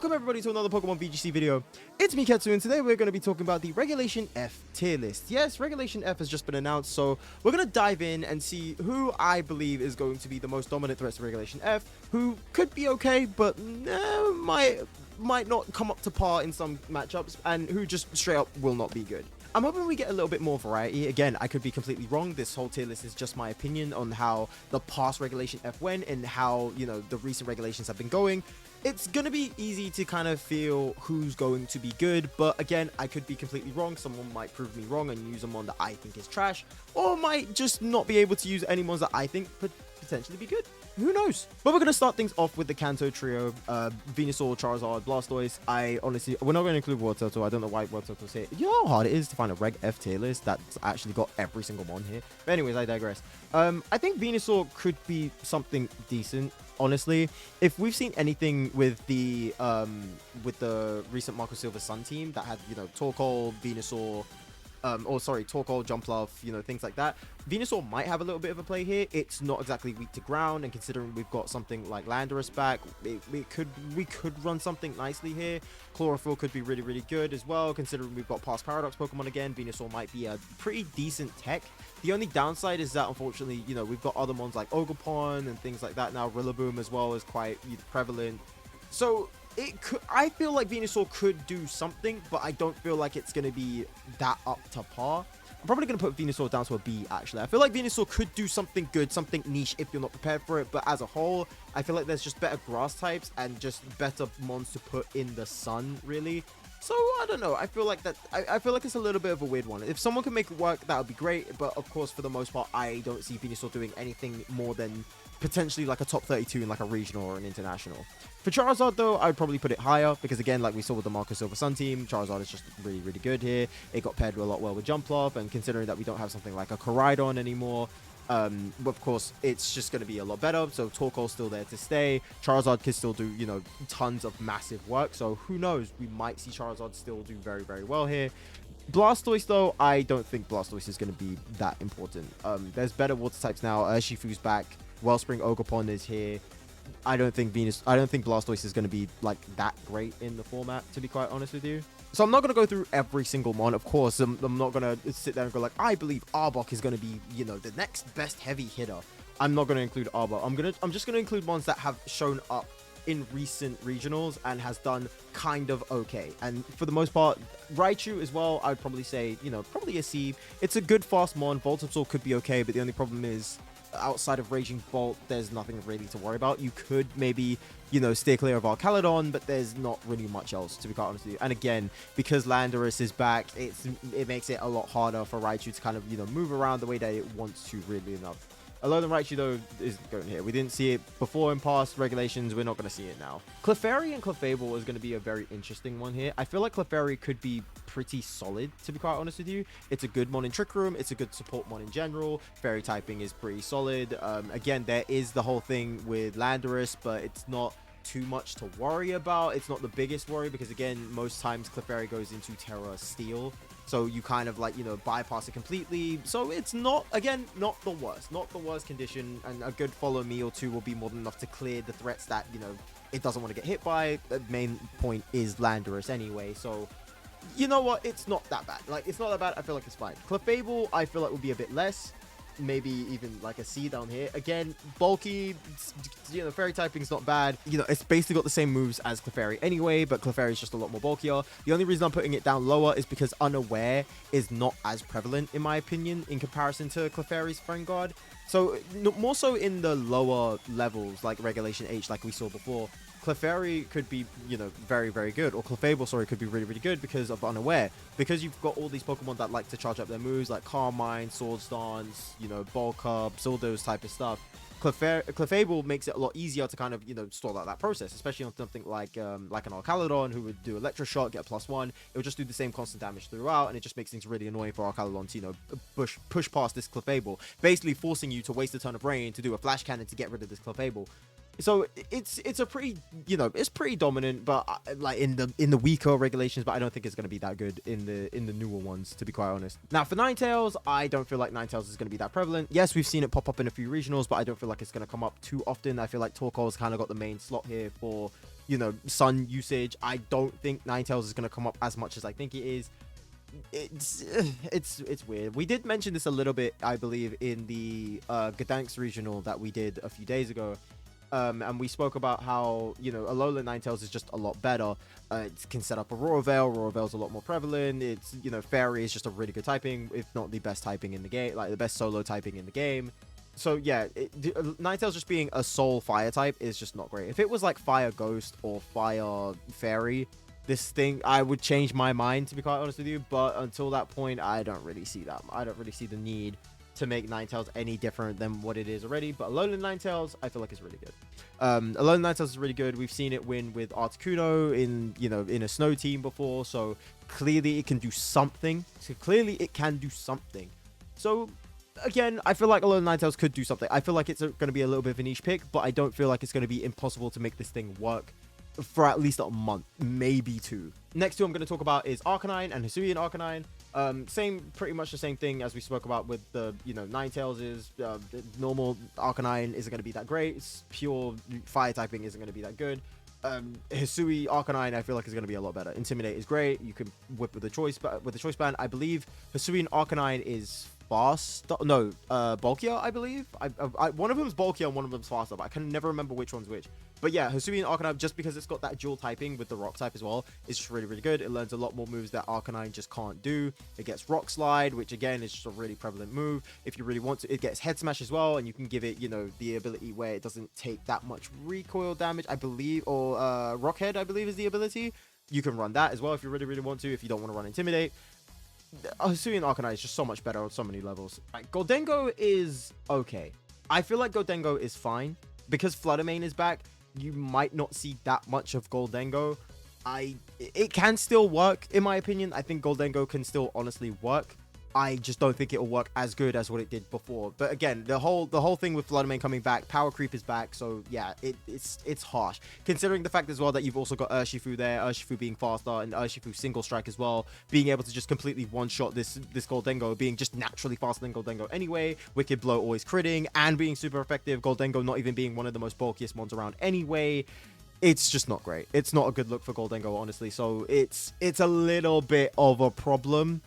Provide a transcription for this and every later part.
Welcome everybody to another Pokemon VGC video. It's me, Ketsu, and today we're going to be talking about the Regulation F tier list. Yes, Regulation F has just been announced, so we're going to dive in and see who I believe is going to be the most dominant threats to Regulation F, who could be okay, but might not come up to par in some matchups, and who just straight up will not be good. I'm hoping we get a little bit more variety. Again, I could be completely wrong. This whole tier list is just my opinion on how the past Regulation F went and how, you know, the recent regulations have been going. It's going to be easy to kind of feel who's going to be good, but again, I could be completely wrong. Someone might prove me wrong and use a mon that I think is trash, or might just not be able to use any mons that I think could potentially be good. Who knows? But we're going to start things off with the Kanto trio, Venusaur, Charizard, Blastoise. We're not going to include War Turtle. I don't know why War Turtle's here. You know how hard it is to find a Reg F tier list that's actually got every single mon here? But anyways, I digress. I think Venusaur could be something decent, honestly. If we've seen anything with the recent Marco Silva Sun team that had, you know, Torkoal, Venusaur, Torkoal, Jumpluff, you know, things like that. Venusaur might have a little bit of a play here. It's not exactly weak to ground, and considering we've got something like Landorus back, we could run something nicely here. Chlorophyll could be really, really good as well, considering we've got past Paradox Pokemon again. Venusaur might be a pretty decent tech. The only downside is that, unfortunately, you know, we've got other mons like Ogerpon and things like that now. Rillaboom as well is quite prevalent. So I feel like Venusaur could do something, but I don't feel like it's going to be that up to par. I'm probably going to put Venusaur down to a B, actually. I feel like Venusaur could do something good, something niche if you're not prepared for it, but as a whole, I feel like there's just better grass types and just better mons to put in the sun, really. So, I don't know. I feel like it's a little bit of a weird one. If someone can make it work, that would be great, but of course, for the most part, I don't see Venusaur doing anything more than potentially like a top 32 in like a regional or an international. For Charizard though, I would probably put it higher because again, like we saw with the Marco Silva Sun team, Charizard is just really, really good here. It got paired a lot well with Jumpluff, and considering that we don't have something like a Koraidon anymore, of course, it's just going to be a lot better. So Torkoal's still there to stay. Charizard can still do, you know, tons of massive work. So who knows? We might see Charizard still do very, very well here. Blastoise, though, I don't think Blastoise is going to be that important. There's better water types now. Urshifu's back. Wellspring Ogerpon is here. I don't think Blastoise is going to be like that great in the format, to be quite honest with you. So I'm not going to go through every single mon. Of course, I'm not going to sit there and go like, I believe Arbok is going to be, you know, the next best heavy hitter. I'm not going to include Arbok. I'm just going to include mons that have shown up in recent regionals and has done kind of okay. And for the most part, Raichu as well, I'd probably say, you know, probably a C. It's a good fast mon. Voltobzor could be okay, but the only problem is, outside of Raging Bolt, there's nothing really to worry about. You could maybe, you know, stay clear of Arcaludon, but there's not really much else, to be quite honest with you. And again, because Landorus is back, it makes it a lot harder for Raichu to kind of, you know, move around the way that it wants to, really enough. Alolan Raichu, though, isn't going here. We didn't see it before in past regulations. We're not going to see it now. Clefairy and Clefable is going to be a very interesting one here. I feel like Clefairy could be pretty solid, to be quite honest with you. It's a good mon in Trick Room. It's a good support mon in general. Fairy typing is pretty solid. Again, there is the whole thing with Landorus, but it's not too much to worry about. It's not the biggest worry because, again, most times Clefairy goes into Terra Steel. So you kind of like, you know, bypass it completely. So it's not, again, not the worst condition. And a good follow me or two will be more than enough to clear the threats that, you know, it doesn't want to get hit by. The main point is Landorus anyway. So, you know what? It's not that bad. Like, it's not that bad. I feel like it's fine. Clefable, I feel like will be a bit less. Maybe even like a C down here. Again, bulky, you know, fairy typing's not bad. You know, it's basically got the same moves as Clefairy anyway, but Clefairy is just a lot more bulkier. The only reason I'm putting it down lower is because Unaware is not as prevalent, in my opinion, in comparison to Clefairy's Friend Guard. So, more so in the lower levels, like Regulation H, like we saw before, Clefairy could be, you know, very, very good. Or Clefable, sorry, could be really, really good because of Unaware. Because you've got all these Pokemon that like to charge up their moves, like Carmine, Swords Dance, you know, Bulk Ups, all those type of stuff. Clefable makes it a lot easier to kind of, you know, stall out that process, especially on something like an Arcaludon who would do Electroshock, get +1. It would just do the same constant damage throughout, and it just makes things really annoying for Arcaludon to, you know, push past this Clefable, basically forcing you to waste a ton of brain to do a Flash Cannon to get rid of this Clefable. So it's a pretty, you know, it's pretty dominant, but like in the weaker regulations, but I don't think it's going to be that good in the newer ones, to be quite honest. Now for Ninetales, I don't feel like Ninetales is going to be that prevalent. Yes, we've seen it pop up in a few regionals, but I don't feel like it's going to come up too often. I feel like Torkoal's kind of got the main slot here for, you know, sun usage. I don't think Ninetales is going to come up as much as I think it is. It's weird. We did mention this a little bit, I believe, in the Gdansk regional that we did a few days ago. And we spoke about how, you know, Alolan Ninetales is just a lot better. It can set up a Roar Veil. Roar Veil's a lot more prevalent. It's, you know, Fairy is just a really good typing, if not the best typing in the game, like the best solo typing in the game. So yeah, Ninetales just being a sole fire type is just not great. If it was like Fire Ghost or Fire Fairy, this thing, I would change my mind, to be quite honest with you. But until that point, I don't really see that. I don't really see the need to make Ninetales any different than what it is already. But Alolan Ninetales, I feel like is really good. Alolan Ninetales is really good. We've seen it win with Articuno in, you know, in a snow team before. So clearly it can do something. So again, I feel like Alolan Ninetales could do something. I feel like it's going to be a little bit of a niche pick, but I don't feel like it's going to be impossible to make this thing work for at least a month, maybe 2. Next two I'm going to talk about is Arcanine and Hisuian Arcanine. Pretty much the same thing as we spoke about with the, you know, Ninetales is the normal Arcanine isn't going to be that great. It's pure fire typing isn't going to be that good. Hisui Arcanine I feel like is going to be a lot better. Intimidate is great. You can whip with the choice band. I believe Hisuian Arcanine is fast. No, bulkier, I believe. One of them's bulkier and one of them's faster, but I can never remember which one's which. But yeah, Hisuian Arcanine, just because it's got that dual typing with the rock type as well, is just really, really good. It learns a lot more moves that Arcanine just can't do. It gets Rock Slide, which again is just a really prevalent move. If you really want to, it gets Head Smash as well, and you can give it, you know, the ability where it doesn't take that much recoil damage, I believe, or Rock Head, I believe, is the ability. You can run that as well if you really, really want to, if you don't want to run Intimidate. Hisuian Arcanine is just so much better on so many levels. Right, Goldengo is okay. I feel like Goldengo is fine. Because Fluttermane is back, you might not see that much of Goldengo. It can still work, in my opinion. I think Goldengo can still honestly work. I just don't think it'll work as good as what it did before. But again, the whole thing with Fluttermane coming back, Power Creep is back, so yeah, it's harsh. Considering the fact as well that you've also got Urshifu there, Urshifu being faster, and Urshifu single strike as well, being able to just completely one-shot this Goldengo, being just naturally faster than Goldengo anyway, Wicked Blow always critting, and being super effective, Goldengo not even being one of the most bulkiest mons around anyway. It's just not great. It's not a good look for Goldengo, honestly, so it's a little bit of a problem.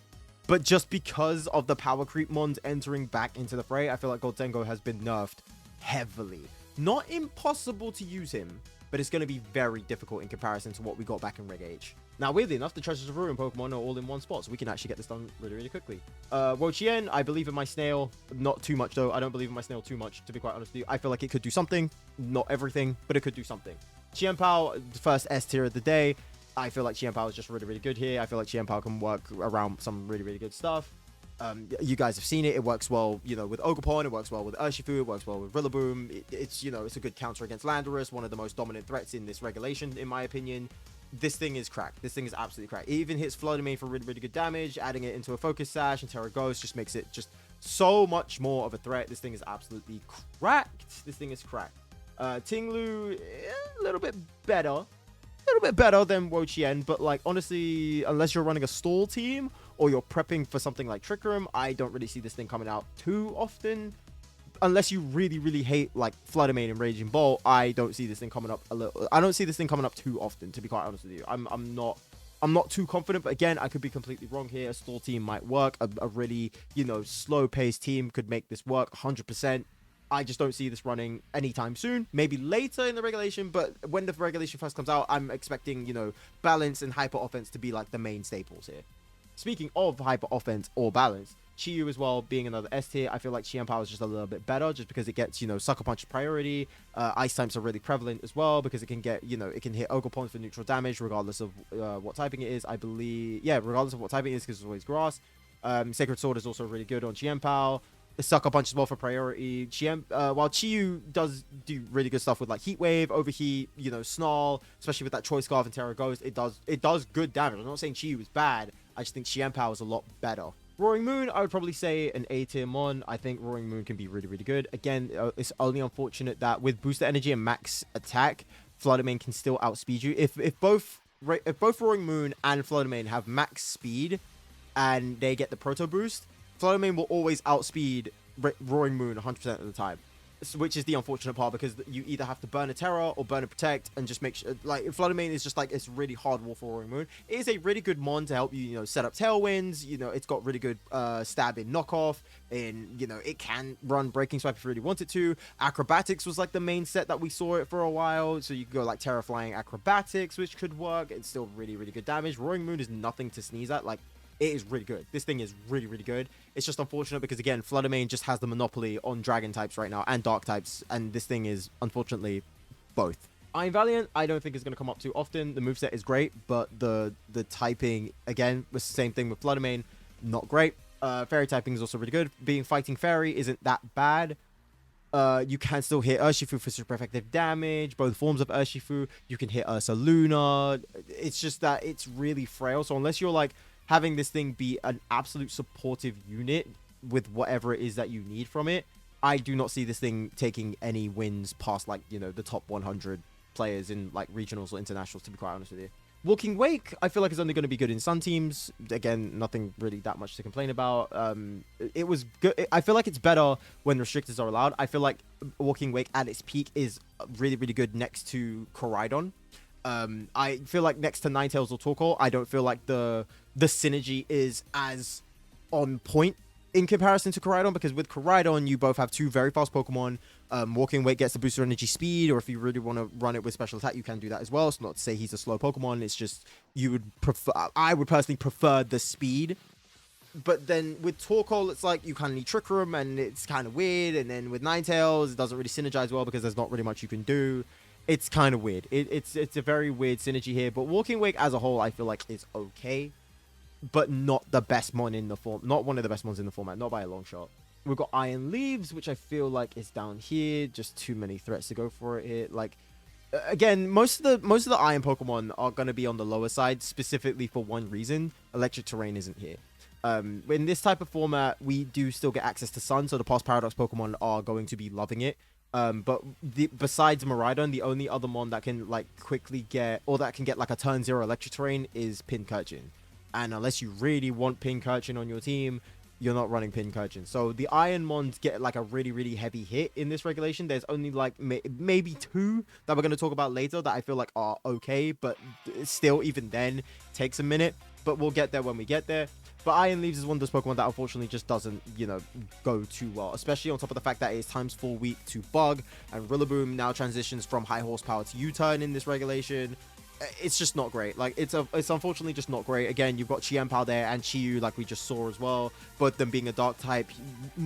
But just because of the power creep mons entering back into the fray, I feel like Goldengo has been nerfed heavily. Not impossible to use him, but it's going to be very difficult in comparison to what we got back in Reg Age. Now, weirdly enough, the Treasures of Ruin Pokemon are all in one spot, so we can actually get this done really, really quickly. Wo-Chien, I believe in my Snail. Not too much, though. I don't believe in my Snail too much, to be quite honest with you. I feel like it could do something. Not everything, but it could do something. Qianpao, the first S tier of the day. I feel like Qianpao is just really, really good here. I feel like Qianpao can work around some really, really good stuff. You guys have seen it. It works well, you know, with Ogerpon. It works well with Urshifu. It works well with Rillaboom. It's, you know, it's a good counter against Landorus. One of the most dominant threats in this regulation, in my opinion. This thing is cracked. This thing is absolutely cracked. It even hits Fluttermane for really, really good damage. Adding it into a Focus Sash and Terra Ghost just makes it just so much more of a threat. This thing is absolutely cracked. This thing is cracked. Tinglu, a little bit better. A little bit better than Wo-Chien, but like honestly, unless you're running a stall team or you're prepping for something like Trick Room, I don't really see this thing coming out too often. Unless you really, really hate like Fluttermane and Raging Bolt, I don't see this thing coming up I don't see this thing coming up too often, to be quite honest with you. I'm not too confident, but again, I could be completely wrong here. A stall team might work. A really, you know, slow-paced team could make this work 100%. I just don't see this running anytime soon. Maybe later in the regulation, but when the regulation first comes out, I'm expecting, you know, balance and hyper offense to be like the main staples here. Speaking of hyper offense or balance, Chi-Yu as well being another S tier, I feel like Qianpao is just a little bit better just because it gets, you know, Sucker Punch priority. Ice types are really prevalent as well because it can get, you know, it can hit Ogerpon for neutral damage regardless of what typing it is. I believe, yeah, regardless of what typing it is because it's always grass. Sacred Sword is also really good on Qianpao. The Sucker Punch as well for priority. While Chi-Yu does do really good stuff with like Heat Wave, Overheat, you know, Snarl, especially with that Choice Scarf and Terra Ghost, it does good damage. I'm not saying Chi-Yu is bad. I just think Qianpao is a lot better. Roaring Moon, I would probably say an A tier mon. I think Roaring Moon can be really, really good. Again, it's only unfortunate that with Booster Energy and Max Attack, Fluttermane can still outspeed you. If both Roaring Moon and Fluttermane have max speed and they get the Proto Boost, Fluttermane will always outspeed Roaring Moon 100% of the time. which is the unfortunate part, because you either have to burn a Terror or burn a Protect, and just make sure, like, Flood Main is just like, it's really hard war for Roaring Moon. It is a really good mon to help you, you know, set up Tailwinds. You know, it's got really good stab in knockoff, and, you know, it can run Breaking Swipe if you really want it to. Acrobatics was like the main set that we saw it for a while, so you could go like Terror Flying Acrobatics, which could work. It's still really, really good damage. Roaring Moon is nothing to sneeze at. Like, it is really good. This thing is really, really good. It's just unfortunate because, again, Fluttermane just has the monopoly on Dragon types right now and Dark types, and this thing is, unfortunately, both. Iron Valiant, I don't think is going to come up too often. The moveset is great, but the typing, again, was the same thing with Fluttermane, not great. Fairy typing is also really good. Being Fighting Fairy isn't that bad. You can still hit Urshifu for super effective damage, both forms of Urshifu. You can hit Ursa Luna. It's just that it's really frail, so unless you're, like, having this thing be an absolute supportive unit with whatever it is that you need from it, I do not see this thing taking any wins past, like, you know, the top 100 players in, like, regionals or internationals, to be quite honest with you. Walking Wake, I feel like, is only going to be good in Sun teams. Again, nothing really that much to complain about. It was good. I feel like it's better when restrictors are allowed. I feel like Walking Wake at its peak is really, really good next to Koraidon. I feel like next to Ninetales or Torkoal, I don't feel like the synergy is as on point in comparison to Koraidon, because with Koraidon, you both have two very fast Pokemon. Walking Wake gets the booster energy speed, or if you really want to run it with special attack, you can do that as well. It's not to say he's a slow Pokemon, it's just you would prefer, I would personally prefer the speed. But then with Torkoal, it's like you kind of need Trick Room, and it's kind of weird. And then with Ninetales, it doesn't really synergize well because there's not really much you can do. It's kind of weird. It's a very weird synergy here. But Walking Wake as a whole, I feel like is okay, but not the best mon in the form. Not one of the best mons in the format, not by a long shot. We've got Iron Leaves, which I feel like is down here. Just too many threats to go for it here. Like, again, most of the Iron Pokemon are going to be on the lower side, specifically for one reason: Electric Terrain isn't here. In this type of format, we do still get access to Sun, so the past Paradox Pokemon are going to be loving it. But besides Miraidon, the only other mon that can, like, quickly get, or that can get like a turn 0 Electric Terrain is Pincurchin. And unless you really want Pincurchin on your team, you're not running Pincurchin. So the Iron Mons get like a really, really heavy hit in this regulation. There's only like maybe two that we're going to talk about later that I feel like are okay, but still, even then, takes a minute. But we'll get there when we get there. But Iron Leaves is one of those Pokemon that unfortunately just doesn't, you know, go too well. Especially on top of the fact that it is times 4 weak to Bug. And Rillaboom now transitions from high horsepower to U-turn in this regulation. It's just not great. Like, it's unfortunately just not great. Again, you've got Chienpao there and Chiyu, like we just saw as well. Both them being a dark type,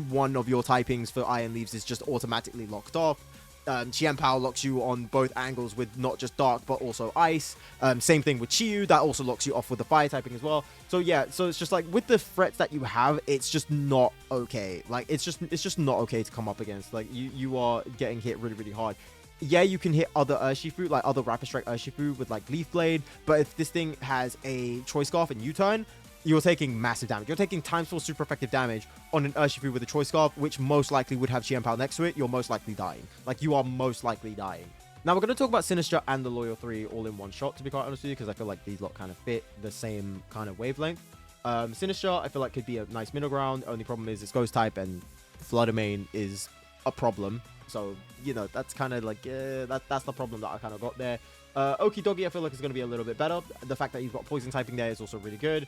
one of your typings for Iron Leaves is just automatically locked off. Chienpao locks you on both angles with not just dark but also ice. Same thing with Chiyu, that also locks you off with the fire typing as well. So yeah, so it's just like with the threats that you have, it's just not okay. Like, it's just not okay to come up against. Like, you are getting hit really, really hard. Yeah, you can hit other Urshifu, like other Rapid Strike Urshifu with like Leaf Blade, but if this thing has a Choice Scarf and U-turn, you're taking massive damage. You're taking times 4 super effective damage on an Urshifu with a Choice Scarf, which most likely would have Chienpao next to it. You're most likely dying. Like, you are most likely dying. Now, we're going to talk about Sinistra and the Loyal 3 all in one shot, to be quite honest with you, because I feel like these lot kind of fit the same kind of wavelength. Sinistra, I feel like, could be a nice middle ground. Only problem is it's Ghost type, and Fluttermane is a problem. So, you know, that's kind of like, that's the problem that I kind of got there. Okidogi, I feel like, is going to be a little bit better. The fact that you've got poison typing there is also really good.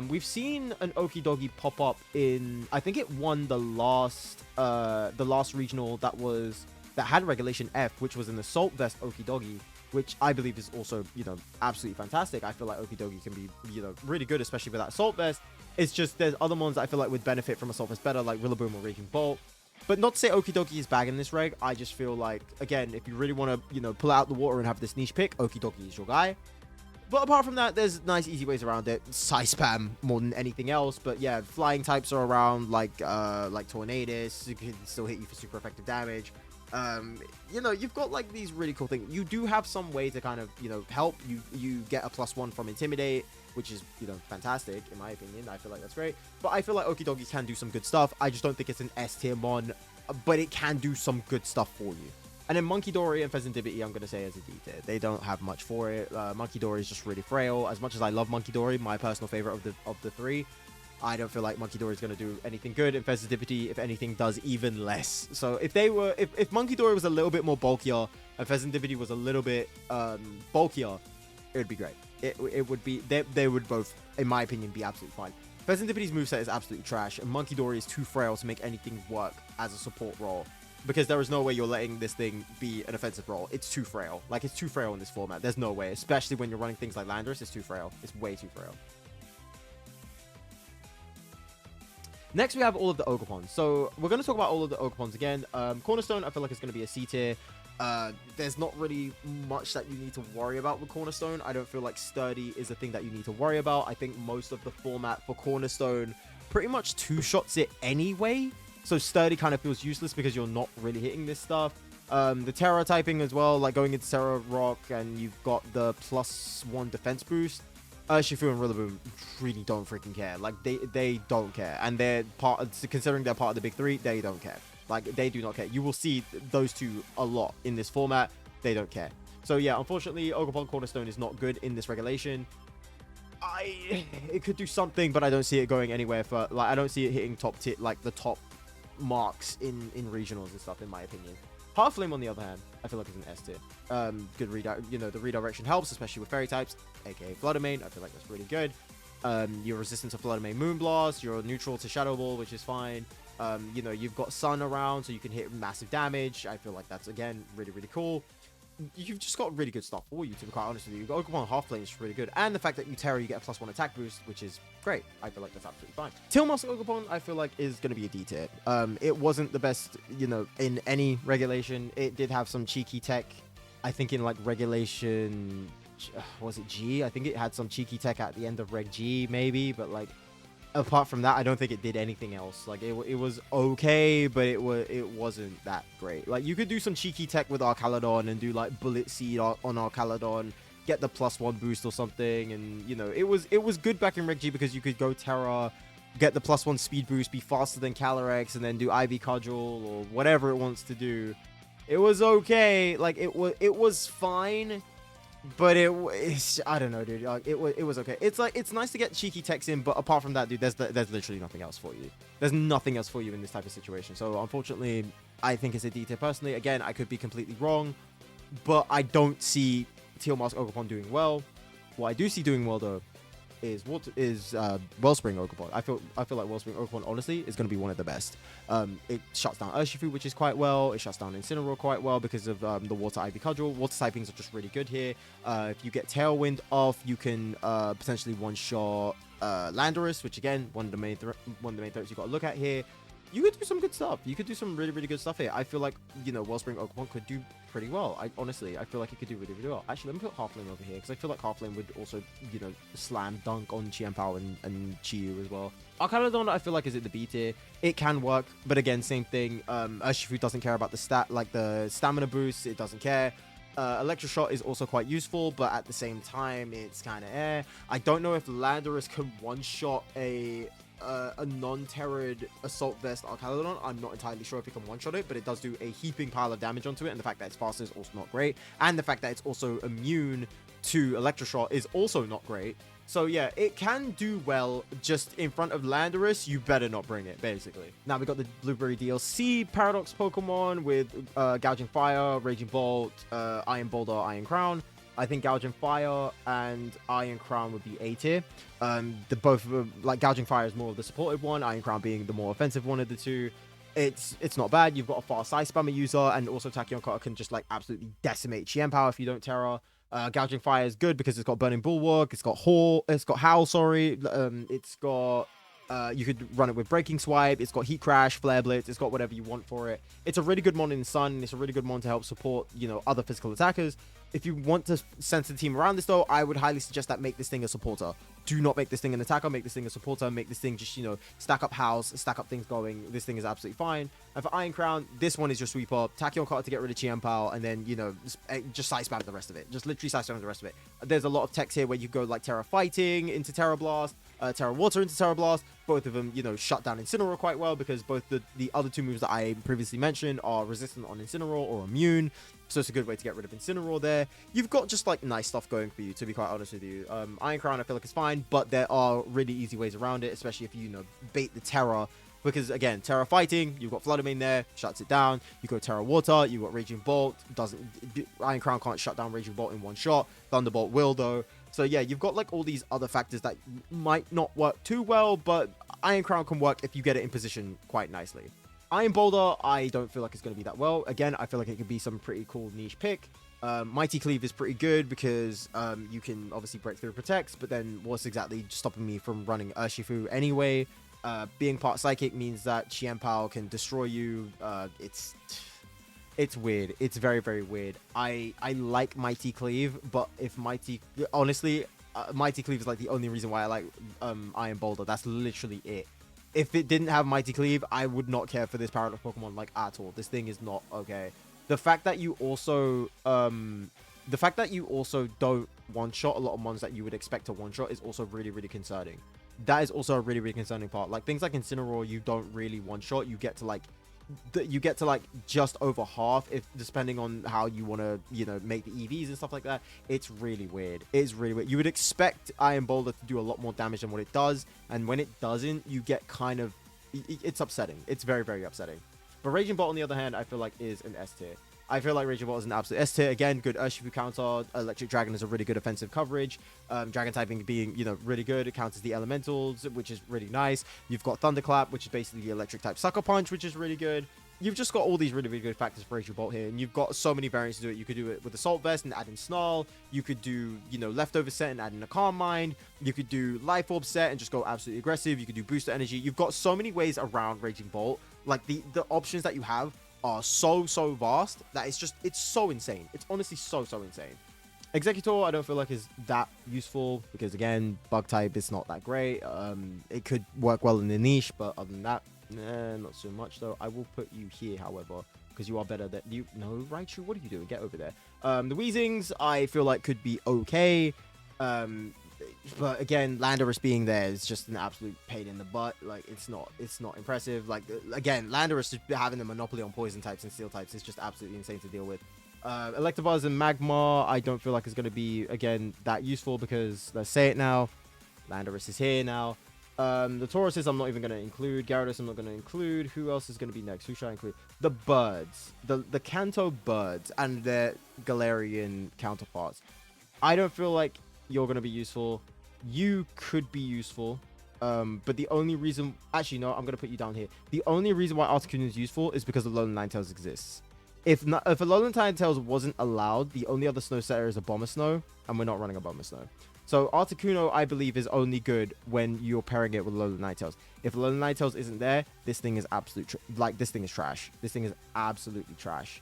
We've seen an Okidogi pop up in, I think it won the last regional that had Regulation F, which was an Assault Vest Okidogi, which I believe is also, you know, absolutely fantastic. I feel like Okidogi can be, you know, really good, especially with that Assault Vest. It's just there's other ones that I feel like would benefit from Assault Vest better, like Rillaboom or Raging Bolt. But not to say Okidogi is bad in this reg. I just feel like, again, if you really want to, you know, pull out the water and have this niche pick, Okidogi is your guy. But apart from that, there's nice, easy ways around it. Side spam more than anything else. But yeah, flying types are around, like Tornadus. It can still hit you for super effective damage. You know, you've got like these really cool things. You do have some way to kind of, you know, help. You get a +1 from Intimidate, which is, you know, fantastic in my opinion. I feel like that's great. But I feel like Okidogi can do some good stuff. I just don't think it's an S tier mon, but it can do some good stuff for you. And then Monkey Dory and Pheasantibity, I'm going to say as a D tier. They don't have much for it. Monkey Dory is just really frail. As much as I love Monkey Dory, my personal favorite of the three, I don't feel like Monkey Dory is going to do anything good. And Fezzitivity, if anything, does even less. So if Monkey Dory was a little bit more bulkier and Fezzitivity was a little bit bulkier, it would be great. It would be, they would both, in my opinion, be absolutely fine. Fezzentivity's moveset is absolutely trash, and Monkey Dory is too frail to make anything work as a support role. Because there is no way you're letting this thing be an offensive role. It's too frail. Like, it's too frail in this format. There's no way. Especially when you're running things like Landorus, it's too frail. It's way too frail. Next, we have all of the Ogerpons. So, we're going to talk about all of the Ogerpons again. Cornerstone, I feel like it's going to be a C tier. There's not really much that you need to worry about with Cornerstone. I don't feel like Sturdy is a thing that you need to worry about. I think most of the format for Cornerstone pretty much two-shots it anyway. So Sturdy kind of feels useless because you're not really hitting this stuff. The Terra typing as well, like going into Terra Rock, and you've got the +1 defense boost. Shifu and Rillaboom really don't freaking care. Like, they don't care. And they're considering they're part of the big three, they don't care. Like, they do not care. You will see those two a lot in this format. They don't care. So, yeah, unfortunately, Ogerpon Cornerstone is not good in this regulation. It could do something, but I don't see it going anywhere for... Like, I don't see it hitting the top marks in regionals and stuff, in my opinion. Half-Flame, on the other hand, I feel like is an S tier. Good the redirection helps, especially with fairy types, aka Fluttermane. I feel like that's really good. You're resistant to Fluttermane Moonblast. You're neutral to Shadow Ball, which is fine. You've got Sun around, so you can hit massive damage. I feel like that's, again, really, really cool. You've just got really good stuff for you, to be quite honest with you. You've got Ogerpon Half-Flame is really good. And the fact that you Terra, you get a +1 attack boost, which is great. I feel like that's absolutely fine. Tailmaster Ogerpon, I feel like, is going to be a D tier. It wasn't the best, in any regulation. It did have some cheeky tech. I think in, like, regulation... was it G? I think it had some cheeky tech at the end of Reg G, maybe. But, like, apart from that, I don't think it did anything else. Like, it was okay, but it wasn't that great. Like, you could do some cheeky tech with Arcaladon and do, like, Bullet Seed on Arcaladon, get the +1 boost or something, and, it was good back in Reg G because you could go Terra, get the +1 speed boost, be faster than Calyrex, and then do Ivy Cudgel or whatever it wants to do. It was okay. Like, it was fine. But I don't know, dude. Like, it was okay. It's nice to get cheeky techs in, but apart from that, dude, there's literally nothing else for you. There's nothing else for you in this type of situation. So unfortunately, I think it's a D tier personally. Again, I could be completely wrong, but I don't see Teal Mask Ogerpon doing well. What I do see doing well though is Wellspring Ogerpon. I feel like Wellspring Ogerpon honestly is going to be one of the best. It shuts down Urshifu, which is quite well. It shuts down Incineroar quite well because of the Water Ivy Cudgel. Water typings are just really good here. If you get Tailwind off, you can potentially one-shot Landorus, which again, one of the main threats you got to look at here. You could do some good stuff. You could do some really, really good stuff here. I feel like, Wellspring Ogerpon could do pretty well. I feel like it could do really, really well. Actually, let me put Half-Flame over here, because I feel like Half-Flame would also, slam dunk on Chienpao and Chiyu as well. Arcaladon, I feel like, is at the B tier. It can work, but again, same thing. Urshifu doesn't care about the stamina boost. It doesn't care. Electroshot is also quite useful, but at the same time, it's kind of I don't know if Landorus can one-shot a non-terrored Assault Vest Arcaladon. I'm not entirely sure if it can one-shot it, but it does do a heaping pile of damage onto it, and the fact that it's faster is also not great, and the fact that it's also immune to Electroshot is also not great. So yeah, it can do well, just in front of Landorus, you better not bring it, basically. Now we got the Blueberry DLC Paradox Pokemon with Gouging Fire, Raging Bolt, Iron Boulder, Iron Crown. I think Gouging Fire and Iron Crown would be A tier. Like, Gouging Fire is more of the supported one, Iron Crown being the more offensive one of the two. It's not bad. You've got a fast side spammer user, and also Tachyon Cutter can just, like, absolutely decimate Chienpao if you don't Terra. Gouging Fire is good because it's got Burning Bulwark, it's got Howl, it's got you could run it with Breaking Swipe, it's got Heat Crash, Flare Blitz, it's got whatever you want for it. It's a really good mon in Sun, it's a really good mon to help support, other physical attackers. If you want to center the team around this though, I would highly suggest that make this thing a supporter. Do not make this thing an attacker, make this thing a supporter, make this thing just, stack up house, stack up things going. This thing is absolutely fine. And for Iron Crown, this one is your sweeper. Tachyon Cutter to get rid of Chienpao, and then, just side spam the rest of it. Just literally side spam the rest of it. There's a lot of techs here where you go like Terra Fighting into Terra Blast. Terra Water into Terra Blast. Both of them, you know, shut down Incineroar quite well because both the other two moves that I previously mentioned are resistant on Incineroar or immune. So it's a good way to get rid of Incineroar there. You've got just like nice stuff going for you, to be quite honest with you. Iron Crown I feel like is fine, but there are really easy ways around it, especially if you know, bait the Terra. Because again, Terra fighting, you've got Floodamain there, shuts it down. You go Terra Water, you've got Raging Bolt, Iron Crown can't shut down Raging Bolt in one shot. Thunderbolt will though. So yeah, you've got like all these other factors that might not work too well, but Iron Crown can work if you get it in position quite nicely. Iron Boulder, I don't feel like it's going to be that well. Again, I feel like it could be some pretty cool niche pick. Mighty Cleave is pretty good because you can obviously break through protects, but then what's exactly stopping me from running Urshifu anyway? Being part Psychic means that Qianpao can destroy you. It's weird. It's very, very weird. I like Mighty Cleave, but if honestly, Mighty Cleave is like the only reason why I like Iron Boulder. That's literally it. If it didn't have Mighty Cleave, I would not care for this Paradox Pokemon like at all. This thing is not okay. The fact that you also don't one-shot a lot of mons that you would expect to one-shot is also really, really concerning. That is also a really, really concerning part. Like things like Incineroar, you don't really one-shot. You get to like just over half, if depending on how you want to, you know, make the EVs and stuff like that. It's really weird. It's really weird. You would expect Iron Boulder to do a lot more damage than what it does, and when it doesn't, you get kind of, it's upsetting. It's very, very upsetting. But Raging Bolt, on the other hand, I feel like is an S tier. I feel like Raging Bolt is an absolute S tier. Again, good Urshifu counter. Electric Dragon is a really good offensive coverage. Dragon typing being, you know, really good. It counters the elementals, which is really nice. You've got Thunderclap, which is basically the electric type Sucker Punch, which is really good. You've just got all these really, really good factors for Raging Bolt here, and you've got so many variants to do it. You could do it with Assault Vest and add in Snarl. You could do, you know, Leftover set and add in a Calm Mind. You could do Life Orb set and just go absolutely aggressive. You could do Booster Energy. You've got so many ways around Raging Bolt. Like the options that you have are so vast that it's so insane. It's honestly so insane. Executor, I don't feel like is that useful because again, bug type is not that great. It could work well in the niche, but other than that, nah, not so much though. I will put you here, however, because you are better than you. No, Raichu, what are you doing? Get over there. The Weezings, I feel like could be okay. But again, Landorus being there is just an absolute pain in the butt. Like it's not impressive. Like again, Landorus just having a monopoly on poison types and steel types is just absolutely insane to deal with. Electabuzz and Magmar, I don't feel like it's going to be again that useful because let's say it now, Landorus is here now. The Tauruses I'm not even going to include. Gyarados I'm not going to include. Who else is going to be next? Who should I include? The birds, the Kanto birds and their Galarian counterparts. I don't feel like you're going to be useful. You could be useful, but the only reason, actually no, I'm going to put you down here. The only reason why Articuno is useful is because Alolan Ninetales exists. If Alolan Ninetales wasn't allowed, the only other snow setter is a Bomber Snow, and we're not running a Bomber Snow. So Articuno, I believe, is only good when you're pairing it with Alolan Ninetales. If Alolan Ninetales isn't there, this thing is this thing is trash. This thing is absolutely trash.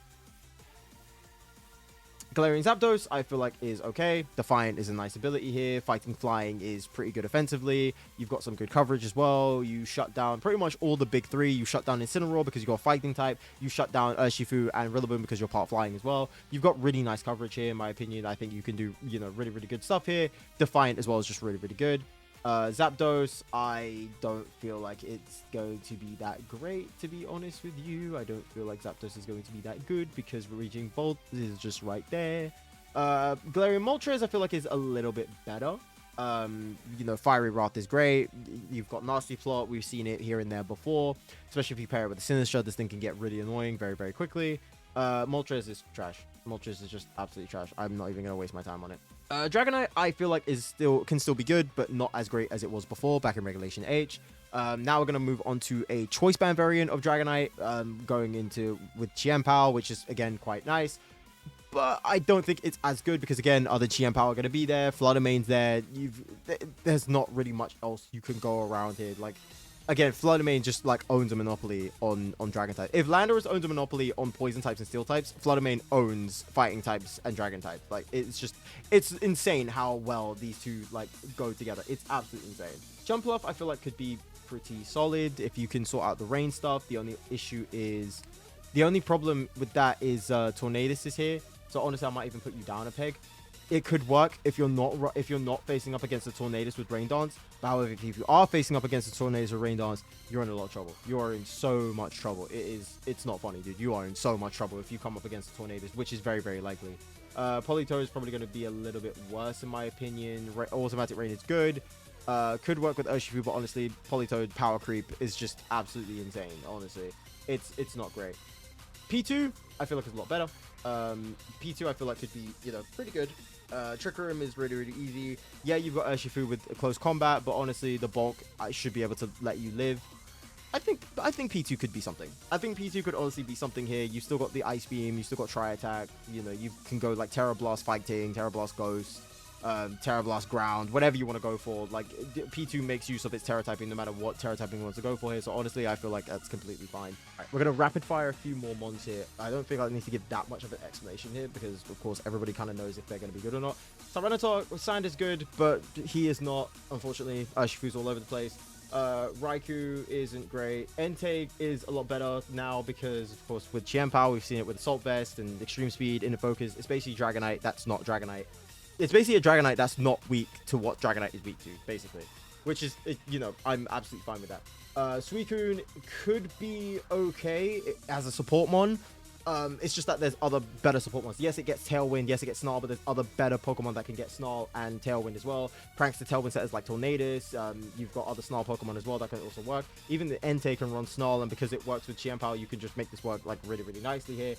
Galarian Zapdos, I feel like is okay. Defiant is a nice ability here. Fighting Flying is pretty good offensively. You've got some good coverage as well. You shut down pretty much all the big three. You shut down Incineroar because you got a fighting type. You shut down Urshifu and Rillaboom because you're part flying as well. You've got really nice coverage here, in my opinion. I think you can do, you know, really, really good stuff here. Defiant as well is just really, really good. Zapdos, I don't feel like it's going to be that great, to be honest with you. I don't feel like Zapdos is going to be that good because Raging Bolt is just right there. Galarian Moltres, I feel like is a little bit better. You know, Fiery Wrath is great. You've got Nasty Plot. We've seen it here and there before, especially if you pair it with the Sinistcha. This thing can get really annoying very, very quickly. Moltres is trash. Moltres is just absolutely trash. I'm not even going to waste my time on it. Dragonite, I feel like can still be good, but not as great as it was before back in Regulation H. Now we're going to move on to a Choice Band variant of Dragonite, going into with Qianpao, which is again quite nice. But I don't think it's as good because again, other Qianpao are going to be there. Floodamain's there. There's not really much else you can go around here. Like, again, Floodamain just like owns a monopoly on Dragon type. If Landorus owns a monopoly on poison types and steel types, Floodamain owns fighting types and dragon types. Like it's insane how well these two like go together. It's absolutely insane. Jumpluff I feel like could be pretty solid if you can sort out the rain stuff. The only problem with that is Tornadus is here. So honestly, I might even put you down a peg. it could work if you're not facing up against the Tornadus with Rain Dance. But however, if you are facing up against the Tornadus with Rain Dance, you're in a lot of trouble. You are in so much trouble. It's not funny, dude. You are in so much trouble if you come up against the Tornadus, which is very, very likely. Politoed is probably going to be a little bit worse in my opinion. Automatic Rain is good. Could work with Urshifu, but honestly, Politoed power creep is just absolutely insane. Honestly, it's not great. P2, I feel like is a lot better. P2, I feel like could be, you know, pretty good. Trick Room is really, really easy. Yeah, you've got Urshifu with close combat, but honestly, the bulk I should be able to let you live. I think P2 could be something. I think P2 could honestly be something here. You still got the Ice Beam, you still got Tri Attack. You know, you can go like Terra Blast Fighting, Terra Blast Ghost, Terra Blast Ground, whatever you want to go for. Like P2 makes use of its Terra typing no matter what Terra typing wants to go for here. So honestly, I feel like that's completely fine. All right, we're gonna rapid fire a few more mons here. I don't think I need to give that much of an explanation here because of course everybody kind of knows if they're gonna be good or not. Tyranitar signed is good, but he is not, unfortunately. Urshifu's all over the place. Raikou isn't great. Entei is a lot better now because, of course, with Qianpao, we've seen it with Assault Vest and Extreme Speed, Inner Focus. It's basically Dragonite that's not Dragonite. It's basically a Dragonite that's not weak to what Dragonite is weak to, basically. Which is, you know, I'm absolutely fine with that. Suicune could be okay as a support mon. It's just that there's other better support ones. Yes, it gets Tailwind. Yes, it gets Snarl, but there's other better Pokemon that can get Snarl and Tailwind as well. Pranks the Tailwind setters like Tornadus. You've got other Snarl Pokemon as well that can also work. Even the Entei can run Snarl, and because it works with Qianpao, you can just make this work like really, really nicely here.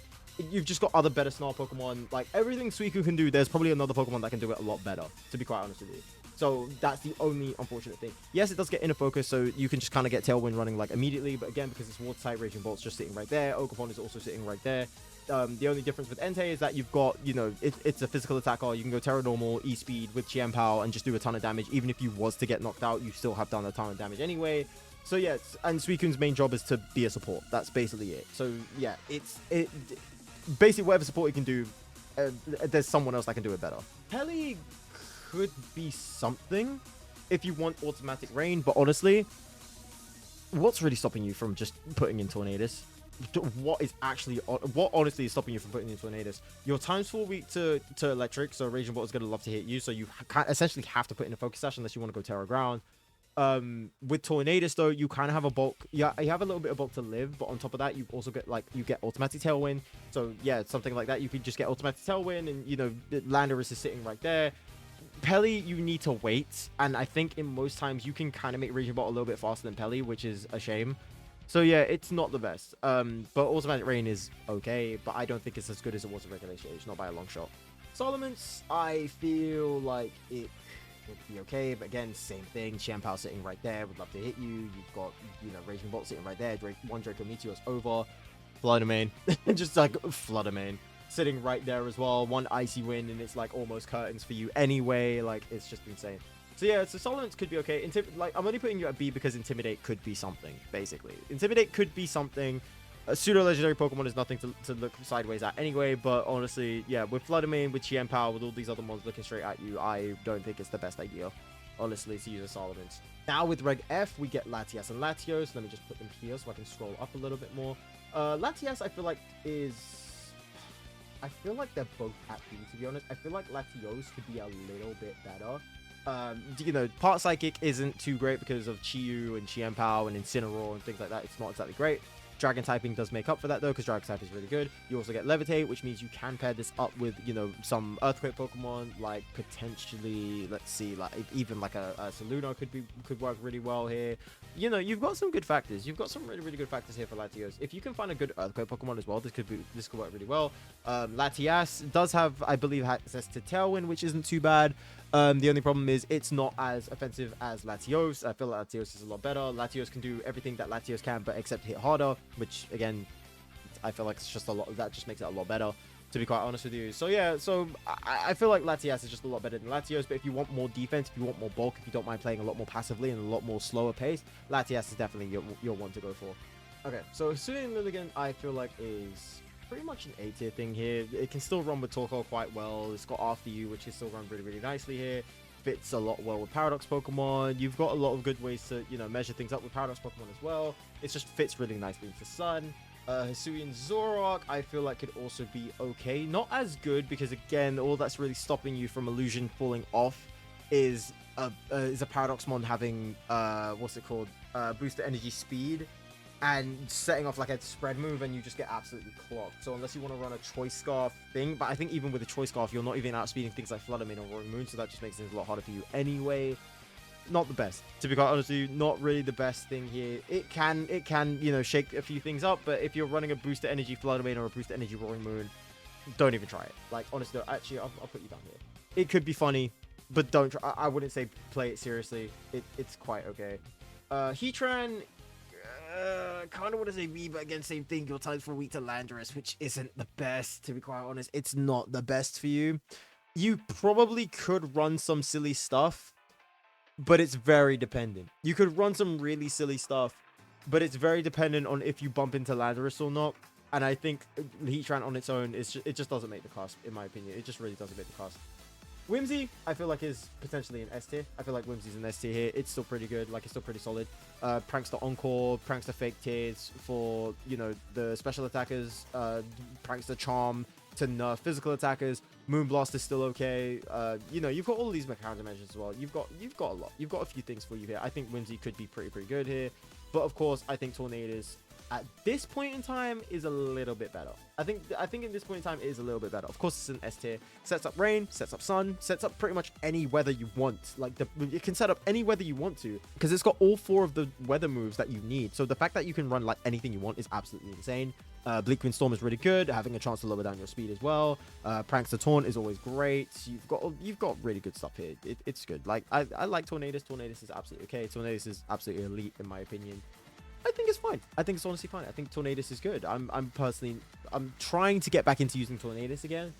You've just got other better Snarl Pokemon. Like everything Suicune can do, there's probably another Pokemon that can do it a lot better, to be quite honest with you. So that's the only unfortunate thing. Yes, it does get Inner Focus, so you can just kind of get Tailwind running like immediately. But again, because it's Water type, Raging Bolt's just sitting right there. Ogerpon is also sitting right there. The only difference with Entei is that you've got, you know, it's a physical attacker. You can go Terra Normal, E-Speed with Qianpao and just do a ton of damage. Even if you was to get knocked out, you still have done a ton of damage anyway. So yeah, and Suicune's main job is to be a support. That's basically it. So yeah, basically whatever support you can do, there's someone else that can do it better. Peli could be something if you want automatic rain, but honestly, what's really stopping you from just putting in Tornadus? What honestly is stopping you from putting in Tornadus? Your time's 4 weak to electric, so Raging Bolt is going to love to hit you, so you essentially have to put in a focus sash unless you want to go Terra Ground. With Tornadus though, you kind of have a bulk. Yeah, you have a little bit of bulk to live, but on top of that, you also get you get automatic Tailwind. So yeah, something like that, you could just get automatic Tailwind, and you know Landorus is sitting right there. Peli, you need to wait, and I think in most times you can kind of make Raging Bolt a little bit faster than Peli, which is a shame. So yeah, it's not the best. But automatic rain is okay, but I don't think it's as good as it was in regulation age, not by a long shot. Solements, I feel like it would be okay, but again, same thing. Qianpao sitting right there, would love to hit you. You've got, you know, Raging Bolt sitting right there. One Draco Meteor's over. Fluttermane, just like Fluttermane sitting right there as well. One Icy Wind, and it's like almost curtains for you anyway. Like it's just insane. So yeah, so Solements could be okay. Like I'm only putting you at B because Intimidate could be something, basically. Intimidate could be something. A pseudo-legendary Pokemon is nothing to look sideways at anyway, but honestly, yeah, with Fluttermane, with Qianpao, with all these other mons looking straight at you, I don't think it's the best idea, honestly, to use a Solements. Now with Reg F, we get Latias and Latios. Let me just put them here so I can scroll up a little bit more. Latias, I feel like they're both at B, to be honest. I feel like Latios could be a little bit better. You know, Part Psychic isn't too great because of Chiyu and Qianpao and Incineroar and things like that. It's not exactly great. Dragon typing does make up for that though, because Dragon type is really good. You also get Levitate, which means you can pair this up with, you know, some Earthquake Pokemon, like potentially, let's see, like even like a Saluna could work really well here. You know, you've got some good factors. You've got some really, really good factors here for Latios. If you can find a good Earthquake Pokemon as well, this could work really well. Latias does have, I believe, access to Tailwind, which isn't too bad. The only problem is it's not as offensive as Latios. I feel like Latios is a lot better. Latios can do everything that Latios can, but except hit harder, which again, I feel like it's just a lot. That just makes it a lot better, to be quite honest with you. So yeah, so I feel like Latias is just a lot better than Latios. But if you want more defense, if you want more bulk, if you don't mind playing a lot more passively and a lot more slower pace, Latias is definitely your one to go for. Okay, so Hisuian Lilligant, I feel like is pretty much an A tier thing here. It can still run with Torkoal quite well. It's got After You, which is still run really, really nicely here. Fits a lot well with Paradox Pokemon. You've got a lot of good ways to, you know, measure things up with Paradox Pokemon as well. It just fits really nicely into Sun. Hisuian Zorok, I feel like could also be okay. Not as good because again, all that's really stopping you from illusion falling off is a Paradox Mon having what's it called? Boosted energy speed and setting off like a spread move, and you just get absolutely clocked. So unless you want to run a Choice Scarf thing, but I think even with a Choice Scarf, you're not even outspeeding things like Flutter Mane or Roaring Moon, so that just makes things a lot harder for you anyway. Not the best, to be quite honest with you. Not really the best thing here. It can you know, shake a few things up, but if you're running a Boosted Energy Flutter Mane or a Boosted Energy Roaring Moon, don't even try it. Like, honestly, actually, I'll put you down here. It could be funny, but don't try. I wouldn't say play it seriously. It's quite okay. Heatran, kind of want to say me, but again, same thing. Your times for weak to Landorus, which isn't the best, to be quite honest. It's not the best for you. You probably could run some silly stuff, but it's very dependent. You could run some really silly stuff, but it's very dependent on if you bump into Landorus or not. And I think Heatran on its own, it just doesn't make the cusp, in my opinion. It just really doesn't make the cusp. Whimsy, I feel like is potentially an S tier. I feel like Whimsy's an S tier here. It's still pretty good. Like, it's still pretty solid. Prankster Encore, Prankster Fake Tears for, you know, the special attackers. Prankster Charm to nerf physical attackers. Moonblast is still okay. You know, you've got all these countermeasures as well. You've got a lot. You've got a few things for you here. I think Whimsy could be pretty good here. But of course, I think Tornadus at this point in time is a little bit better. I think at this point in time it is a little bit better. Of course, it's an S tier. Sets up rain, sets up sun, sets up pretty much any weather you want. Like, it can set up any weather you want to, because it's got all 4 of the weather moves that you need. So the fact that you can run like anything you want is absolutely insane. Bleakwind Storm is really good, having a chance to lower down your speed as well. Prankster Taunt is always great. You've got really good stuff here. It's good. Like, I like Tornadus. Tornadus is absolutely okay. Tornadus is absolutely elite in my opinion. I think it's fine. I think it's honestly fine. I think Tornadus is good. I'm trying to get back into using Tornadus again,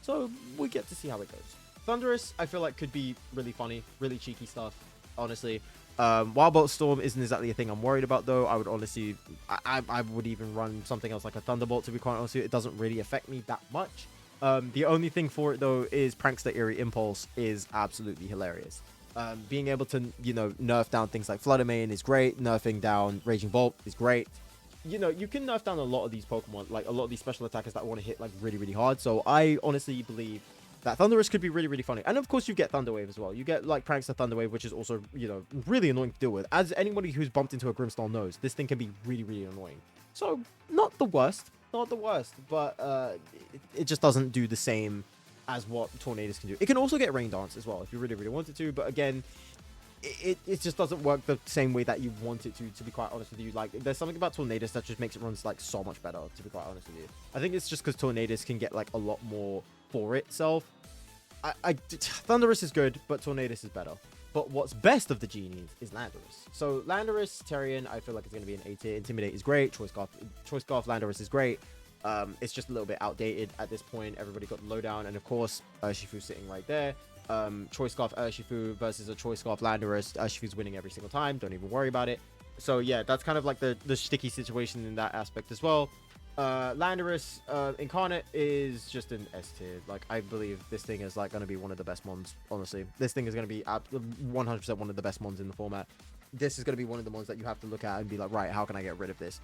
so we get to see how it goes. Thunderous, I feel like could be really funny, really cheeky stuff, honestly. Wild Bolt Storm isn't exactly a thing I'm worried about, though. I would honestly, I would even run something else like a Thunderbolt, to be quite honest with you. It doesn't really affect me that much. The only thing for it, though, is Prankster Eerie Impulse is absolutely hilarious. Being able to, you know, nerf down things like Flutter Mane is great. Nerfing down Raging Bolt is great. You know, you can nerf down a lot of these Pokemon, like a lot of these special attackers that want to hit like really hard. So I honestly believe that Thunderous could be really funny. And of course, you get Thunder Wave as well. You get like Prankster Thunder Wave, which is also, you know, really annoying to deal with. As anybody who's bumped into a Grimmsnarl knows, this thing can be really annoying. So not the worst, but it just doesn't do the same as what Tornadus can do. It can also get Rain Dance as well if you really wanted to, but again, it just doesn't work the same way that you want it to be quite honest with you. Like, there's something about Tornadus that just makes it run like so much better, to be quite honest with you. I think it's just because Tornadus can get like a lot more for itself. Thunderous is good, but Tornadus is better. But what's best of the genies is Landorus. So Landorus, Terrian, I feel like it's going to be an A tier. Intimidate is great. Choice Scarf Landorus is great. It's just a little bit outdated at this point. Everybody got the lowdown, and of course, Urshifu sitting right there. Choice Scarf Urshifu versus a Choice Scarf Landorus. Urshifu's winning every single time. Don't even worry about it. So yeah, that's kind of like the sticky situation in that aspect as well. Landorus Incarnate is just an S tier. Like, I believe this thing is like going to be one of the best mons. Honestly, this thing is going to be 100% one of the best mons in the format. This is going to be one of the ones that you have to look at and be like, right, how can I get rid of this?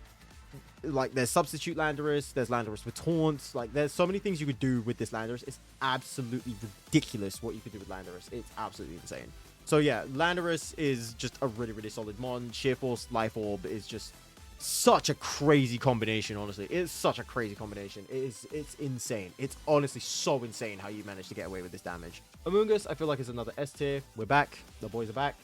Like, there's substitute Landorus, there's Landorus with taunts. Like, there's so many things you could do with this Landorus. It's absolutely ridiculous what you could do with Landorus. It's absolutely insane. So yeah, Landorus is just a really solid mon. Sheer Force Life Orb is just such a crazy combination. Honestly, it's such a crazy combination. It's insane. It's honestly so insane how you manage to get away with this damage. Amoonguss, I feel like, is another S tier. We're back. The boys are back.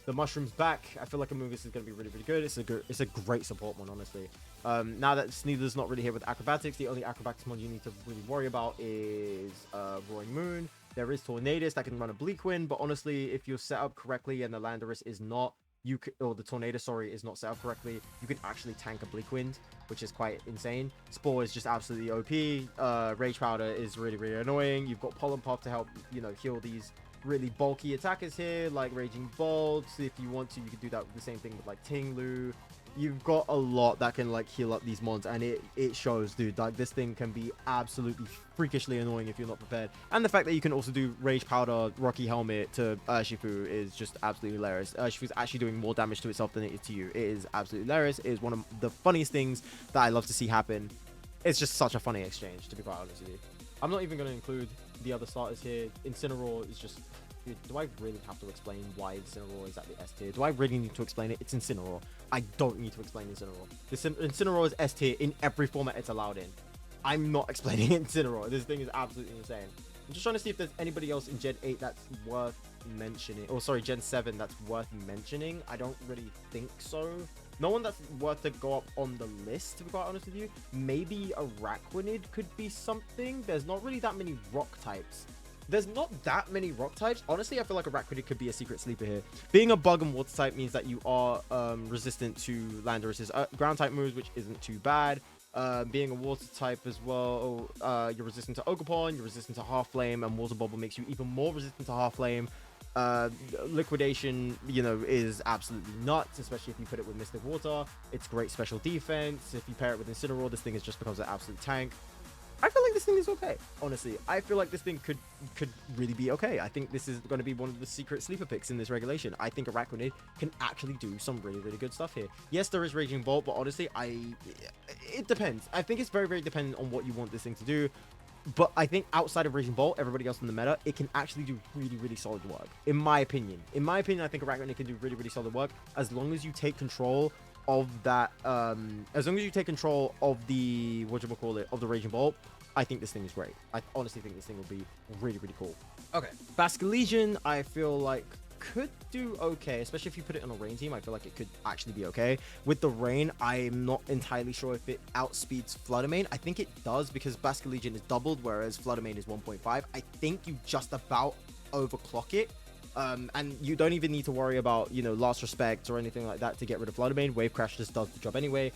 The Mushroom's back. I feel like Amoonguss is going to be really good. It's a great support one, honestly. Now that Snealer's not really here with Acrobatics, the only Acrobatics one you need to really worry about is Roaring Moon. There is Tornadus that can run a Bleakwind, but honestly, if you're set up correctly and the Landorus is not, or the Tornadus, sorry, is not set up correctly, you can actually tank a Bleakwind, which is quite insane. Spore is just absolutely OP. Rage Powder is really annoying. You've got Pollen Puff to help, you know, heal these really bulky attackers here, like Raging Bolt. If you want to, you can do that with the same thing with like Tinglu. You've got a lot that can like heal up these mons, and it shows, dude. Like, this thing can be absolutely freakishly annoying if you're not prepared. And the fact that you can also do Rage Powder Rocky Helmet to Urshifu is just absolutely hilarious. Urshifu's actually doing more damage to itself than it is to you. It is absolutely hilarious. It is one of the funniest things that I love to see happen. It's just such a funny exchange, to be quite honest with you. I'm not even going to include the other starters here. Incineroar is just... Dude, do I really have to explain why Incineroar is at the S tier? Do I really need to explain it? It's Incineroar. I don't need to explain Incineroar. This Incineroar is S tier in every format it's allowed in. I'm not explaining Incineroar. This thing is absolutely insane. I'm just trying to see if there's anybody else in Gen 8 that's worth mentioning. Or sorry, Gen 7 that's worth mentioning. I don't really think so. No one that's worth to go up on the list, to be quite honest with you. Maybe Araquanid could be something. There's not really that many rock types. There's not that many rock types. Honestly, I feel like Araquanid could be a secret sleeper here. Being a bug and water type means that you are resistant to Landorus's ground type moves, which isn't too bad. Being a water type as well, you're resistant to Ogerpon, you're resistant to Half Flame, and Water Bubble makes you even more resistant to Half Flame. Liquidation, you know, is absolutely nuts, especially if you put it with Mystic Water. It's great special defense. If you pair it with Incineroar, this thing just becomes an absolute tank. I feel like this thing is okay, honestly. I feel like this thing could really be okay. I think this is going to be one of the secret sleeper picks in this regulation. I think Araquanid can actually do some really, really good stuff here. Yes, there is Raging Bolt, but honestly, it depends. I think it's very, very dependent on what you want this thing to do. But I think outside of Raging Bolt, everybody else in the meta, it can actually do really, really solid work, in my opinion. In my opinion, I think Araquanid can do really, really solid work as long as you take control of that, as long as you take control of the, of the Raging Bolt. I think this thing is great. I honestly think this thing will be really, really cool. Okay, Basculegion, I feel like could do okay, especially if you put it on a rain team. I feel like it could actually be okay. With the rain, I'm not entirely sure if it outspeeds Floodamane. I think it does because Basculegion is doubled, whereas Floodamane is 1.5. I think you just about overclock it. And you don't even need to worry about, you know, Last Respect or anything like that to get rid of Floodamane. Wave Crash just does the job anyway.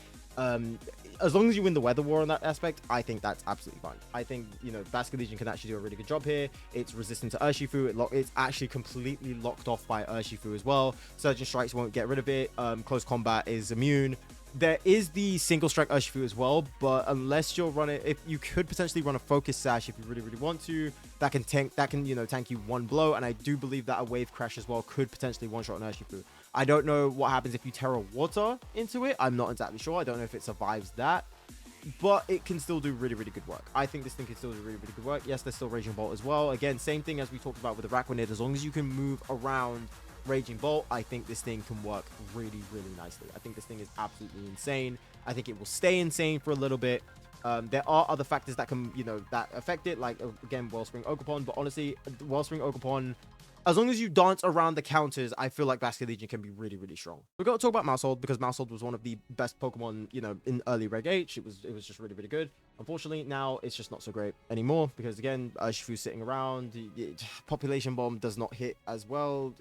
As long as you win the weather war on that aspect, I think that's absolutely fine. I think, you know, Basculegion can actually do a really good job here. It's resistant to Urshifu. It's actually completely locked off by Urshifu as well. Surging Strikes won't get rid of it. Close Combat is immune. There is the single strike Urshifu as well, but unless you're running, if you could potentially run a focus sash if you really, really want to, that can you know, tank you one blow. And I do believe that a wave crash as well could potentially one shot an Urshifu. I don't know what happens if you Terra Water into it. I'm not exactly sure. I don't know if it survives that, but it can still do really, really good work. I think this thing can still do really, really good work. Yes, there's still Raging Bolt as well. Again, same thing as we talked about with the Araquanid. As long as you can move around Raging Bolt, I think this thing can work really, really nicely. I think this thing is absolutely insane. I think it will stay insane for a little bit. There are other factors that can, you know, that affect it, like again, Wellspring Ogerpon. But honestly, Wellspring Ogerpon, as long as you dance around the counters, I feel like Basculegion can be really, really strong. We've got to talk about Maushold because Maushold was one of the best Pokemon, you know, in early Reg H. It was just really, really good. Unfortunately, now it's just not so great anymore because again, Urshifu's sitting around. Population Bomb does not hit as well.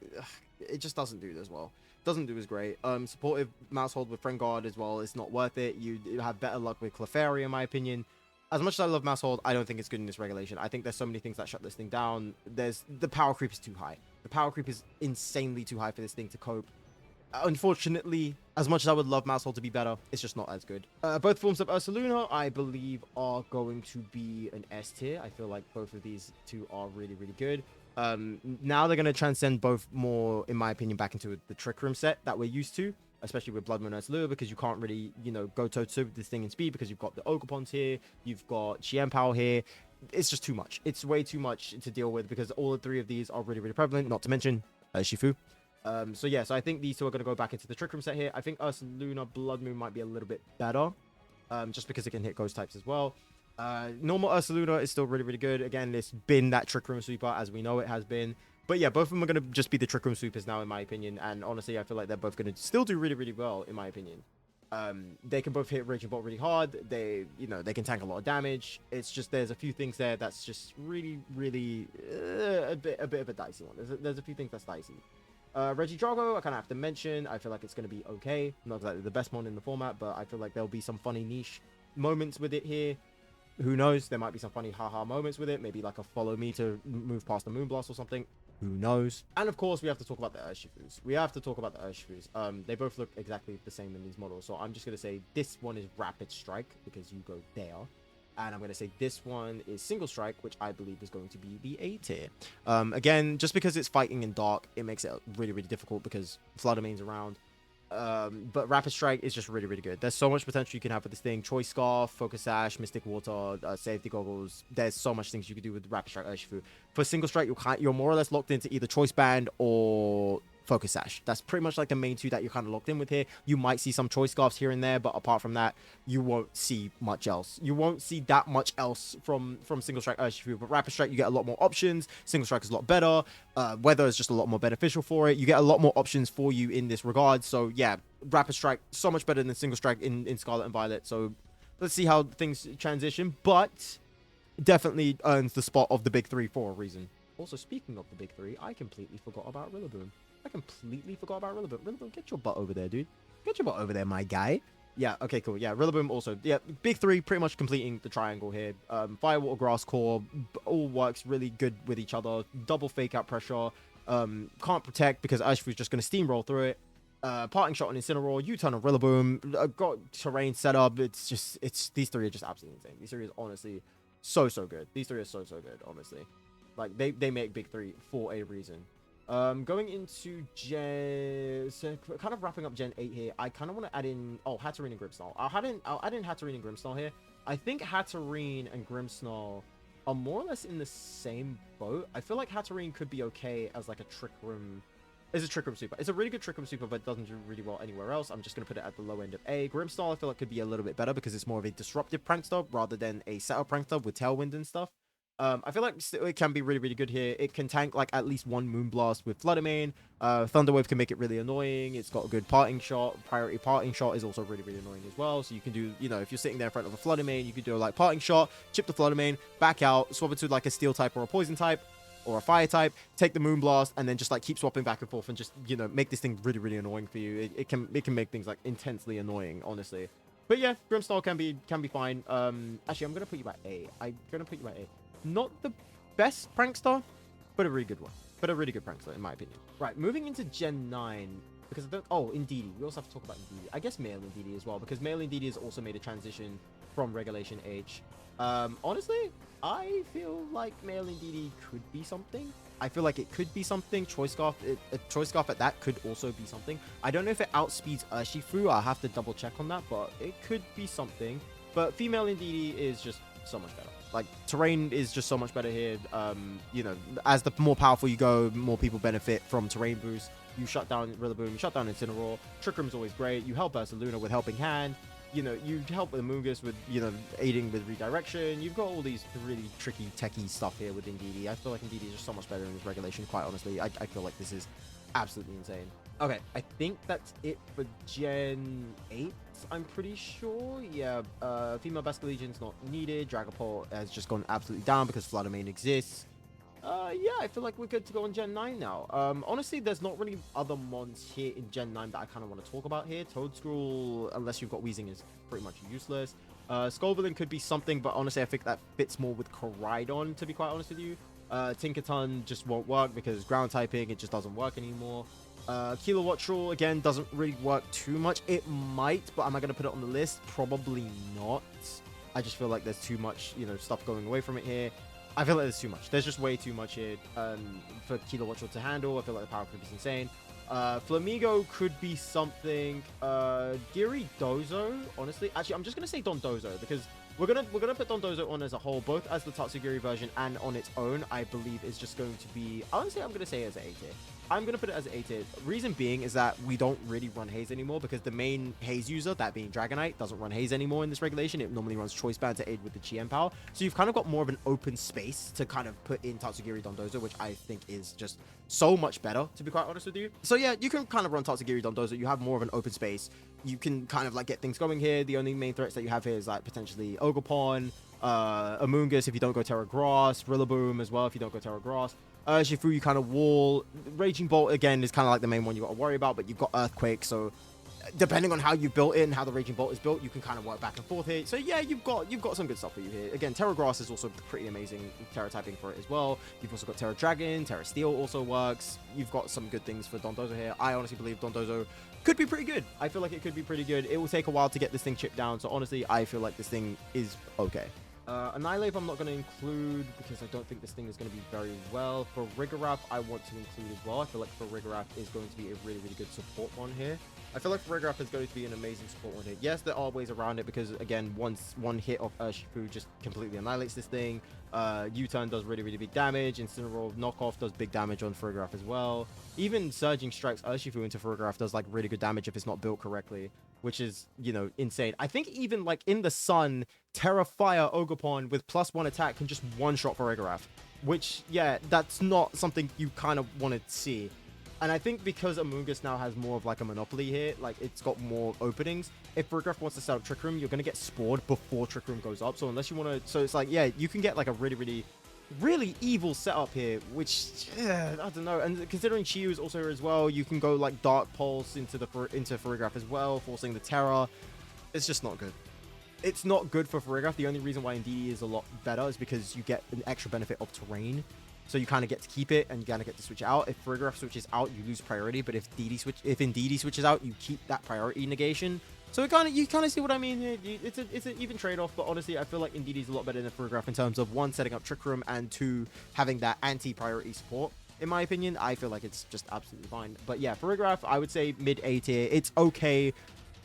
It just doesn't do as well. Doesn't do as great. Supportive Maushold with Friend Guard as well. It's not worth it. You have better luck with Clefairy, in my opinion. As much as I love Maushold, I don't think it's good in this regulation. I think there's so many things that shut this thing down. The power creep is too high. The power creep is insanely too high for this thing to cope. Unfortunately, as much as I would love Maushold to be better, it's just not as good. Both forms of Ursaluna, I believe, are going to be an S tier. I feel like both of these two are really, really good. Now they're going to transcend both more, in my opinion, back into the Trick Room set that we're used to, especially with Blood Moon Ursaluna, because you can't really, you know, go toe-to-toe with this thing in speed because you've got the Ogerpons here, you've got Qianpao here. It's just too much. It's way too much to deal with because all the three of these are really, really prevalent, not to mention Shifu. So yeah, so I think these two are going to go back into the Trick Room set here. I think Ursaluna Blood Moon might be a little bit better, just because it can hit ghost types as well. Normal Ursaluna is still really, really good. Again, it's been that Trick Room sweeper as we know it has been. But yeah, both of them are going to just be the Trick Room sweepers now, in my opinion. And honestly, I feel like they're both going to still do really, really well, in my opinion. They can both hit Raging Bolt really hard. They, you know, they can tank a lot of damage. It's just there's a few things there that's just really, really a bit of a dicey one. There's a few things that's dicey. Regidrago, I kind of have to mention. I feel like it's going to be okay. Not exactly the best one in the format, but I feel like there'll be some funny niche moments with it here. Who knows? There might be some funny haha moments with it. Maybe like a follow me to move past the Moonblast or something. Who knows? And of course, we have to talk about the Urshifus. We have to talk about the Urshifus. They both look exactly the same in these models. So I'm just going to say this one is Rapid Strike because you go there. And I'm going to say this one is Single Strike, which I believe is going to be the A tier. Again, just because it's fighting in dark, it makes it really, really difficult because Flutter Mane's around. But Rapid Strike is just really, really good. There's so much potential you can have with this thing. Choice Scarf, Focus Sash, Mystic Water, Safety Goggles. There's so much things you can do with Rapid Strike Urshifu. For Single Strike, you're more or less locked into either Choice Band or Focus Sash. That's pretty much like the main two that you're kind of locked in with here. You might see some Choice Scarves here and there, but apart from that, you won't see much else. You won't see that much else from Single Strike Urshifu. But Rapid Strike, you get a lot more options. Single Strike is a lot better. Weather is just a lot more beneficial for it. You get a lot more options for you in this regard. So yeah, Rapid Strike, so much better than Single Strike in Scarlet and Violet. So let's see how things transition. But definitely earns the spot of the big three for a reason. Also, speaking of the big three, I completely forgot about Rillaboom. Rillaboom, get your butt over there, dude. Get your butt over there, my guy. Yeah, okay, cool. Yeah, Rillaboom also. Yeah, big three pretty much completing the triangle here. Fire, Water, Grass, Core all works really good with each other. Double Fake Out Pressure. Can't Protect because Urshifu's just going to steamroll through it. Parting Shot on Incineroar. U-turn on Rillaboom. Got Terrain set up. These three are just absolutely insane. These three is honestly so good. These three are so good, honestly. Like, they make big three for a reason. Going into so kind of wrapping up Gen 8 here, I kind of want to add in, Hatterene and Grimmsnarl. I'll add in Hatterene and Grimmsnarl here. I think Hatterene and Grimmsnarl are more or less in the same boat. I feel like Hatterene could be okay as like a Trick Room. It's a Trick Room super. It's a really good Trick Room super, but doesn't do really well anywhere else. I'm just going to put it at the low end of A. Grimmsnarl, I feel like could be a little bit better because it's more of a disruptive prankster rather than a setup prankster with Tailwind and stuff. I feel like it can be really, really good here. It can tank like at least one Moonblast with Flutter Mane. Thunder Wave can make it really annoying. It's got a good Parting Shot. Priority Parting Shot is also really, really annoying as well. So you can do, if you're sitting there in front of a Flutter Mane, you can do like Parting Shot, chip the Flutter Mane, back out, swap it to like a Steel type or a Poison type or a Fire type, take the Moonblast, and then just like keep swapping back and forth and just, make this thing really, really annoying for you. It can make things like intensely annoying, honestly. But yeah, Grimmsnarl can be fine. Actually, I'm gonna put you at A. Not the best prankster, but a really good one. But a really good prankster, in my opinion. Right, moving into Gen 9, because Indeedee. We also have to talk about Indeedee. I guess Male Indeedee as well, because Male Indeedee has also made a transition from Regulation H. Honestly, I feel like Male Indeedee could be something. I feel like it could be something. Choice Scarf at that could also be something. I don't know if it outspeeds Urshifu. I'll have to double check on that, but it could be something. But female Indeedee is just so much better. Like, terrain is just so much better here. As the more powerful you go, more people benefit from terrain boost. You shut down Rillaboom, you shut down Incineroar. Trick Room's always great. You help Ursaluna with Helping Hand. You help with Amoonguss with, aiding with redirection. You've got all these really tricky, techie stuff here with Indeedee. I feel like Indeedee is just so much better in this regulation, quite honestly. I feel like this is absolutely insane. Okay, I think that's it for Gen 8. I'm pretty sure. Yeah, female Basculegion's not needed. Dragapult has just gone absolutely down because Flutter Mane exists. Yeah, I feel like we're good to go on Gen 9 now. Honestly, there's not really other mons here in Gen 9 that I kind of want to talk about here. Toadstool, unless you've got Weezing, is pretty much useless. Scovillain could be something, but honestly, I think that fits more with Koraidon, to be quite honest with you. Tinkaton just won't work because ground typing, it just doesn't work anymore. Kilowattrel, again, doesn't really work too much. It might, but am I going to put it on the list? Probably not. I just feel like there's too much, stuff going away from it here. I feel like there's too much. There's just way too much here for Kilowattrel to handle. I feel like the power creep is insane. Flamigo could be something. Gyaradozo, honestly. Actually, I'm just going to say Dondozo because we're gonna put Dondozo on as a whole, both as the Tatsugiri version and on its own. I believe is just going to be. Honestly, I'm going to say as an A tier. I'm going to put it as an A tier. Reason being is that we don't really run Haze anymore because the main Haze user, that being Dragonite, doesn't run Haze anymore in this regulation. It normally runs Choice Band to aid with the GM power. So you've kind of got more of an open space to kind of put in Tatsugiri Dondozo, which I think is just so much better, to be quite honest with you. So yeah, you can kind of run Tatsugiri Dondozo. You have more of an open space. You can kind of like get things going here. The only main threats that you have here is like potentially Ogerpon, Amoonguss if you don't go Terra Grass, Rillaboom as well if you don't go Terra Grass. Urshifu, you kind of wall. Raging Bolt, again, is kind of like the main one you got to worry about, but you've got Earthquake, so depending on how you built it and how the Raging Bolt is built, you can kind of work back and forth here. So yeah, you've got some good stuff for you here. Again, Terra Grass is also pretty amazing Terra typing for it as well. You've also got Terra Dragon, Terra Steel also works. You've got some good things for Dondozo here. I honestly believe Dondozo could be pretty good. I feel like it could be pretty good. It will take a while to get this thing chipped down. So honestly, I feel like this thing is okay. Annihilate I'm not going to include because I don't think this thing is going to be very well. For Rigarath, I want to include as well. I feel like for Rigarath is going to be a really, really good support one here. I feel like for Rigarath is going to be an amazing support one here. Yes, there are ways around it because, again, one hit of Urshifu just completely annihilates this thing. U-turn does really, really big damage. Incineroar knockoff does big damage on Farigiraf as well. Even Surging Strikes Urshifu into Farigiraf does, like, really good damage if it's not built correctly, which is, you know, insane. I think even, like, in the Sun, Terra Fire Ogerpon with +1 attack can just one-shot Farigiraf, which, yeah, that's not something you kind of want to see. And I think because Amoonguss now has more of like a monopoly here, like it's got more openings. If Farigiraf wants to set up Trick Room, you're going to get Spored before Trick Room goes up. So unless you want to, so it's like, yeah, you can get like a really, really evil setup here, which, yeah, I don't know. And considering Chiyu is also here as well, you can go like Dark Pulse into Farigiraf as well, forcing the Terra. It's just not good. It's not good for Farigiraf. The only reason why Indeedee is a lot better is because you get an extra benefit of terrain. So you kind of get to keep it and you kind of get to switch it out. If Farigiraf switches out, you lose priority. But if Indeedee switches out, you keep that priority negation. So you kind of see what I mean here. It's an even trade-off. But honestly, I feel like Indeedee is a lot better than Farigiraf in terms of one, setting up Trick Room, and two, having that anti-priority support. In my opinion, I feel like it's just absolutely fine. But yeah, Farigiraf, I would say mid-A tier. It's okay.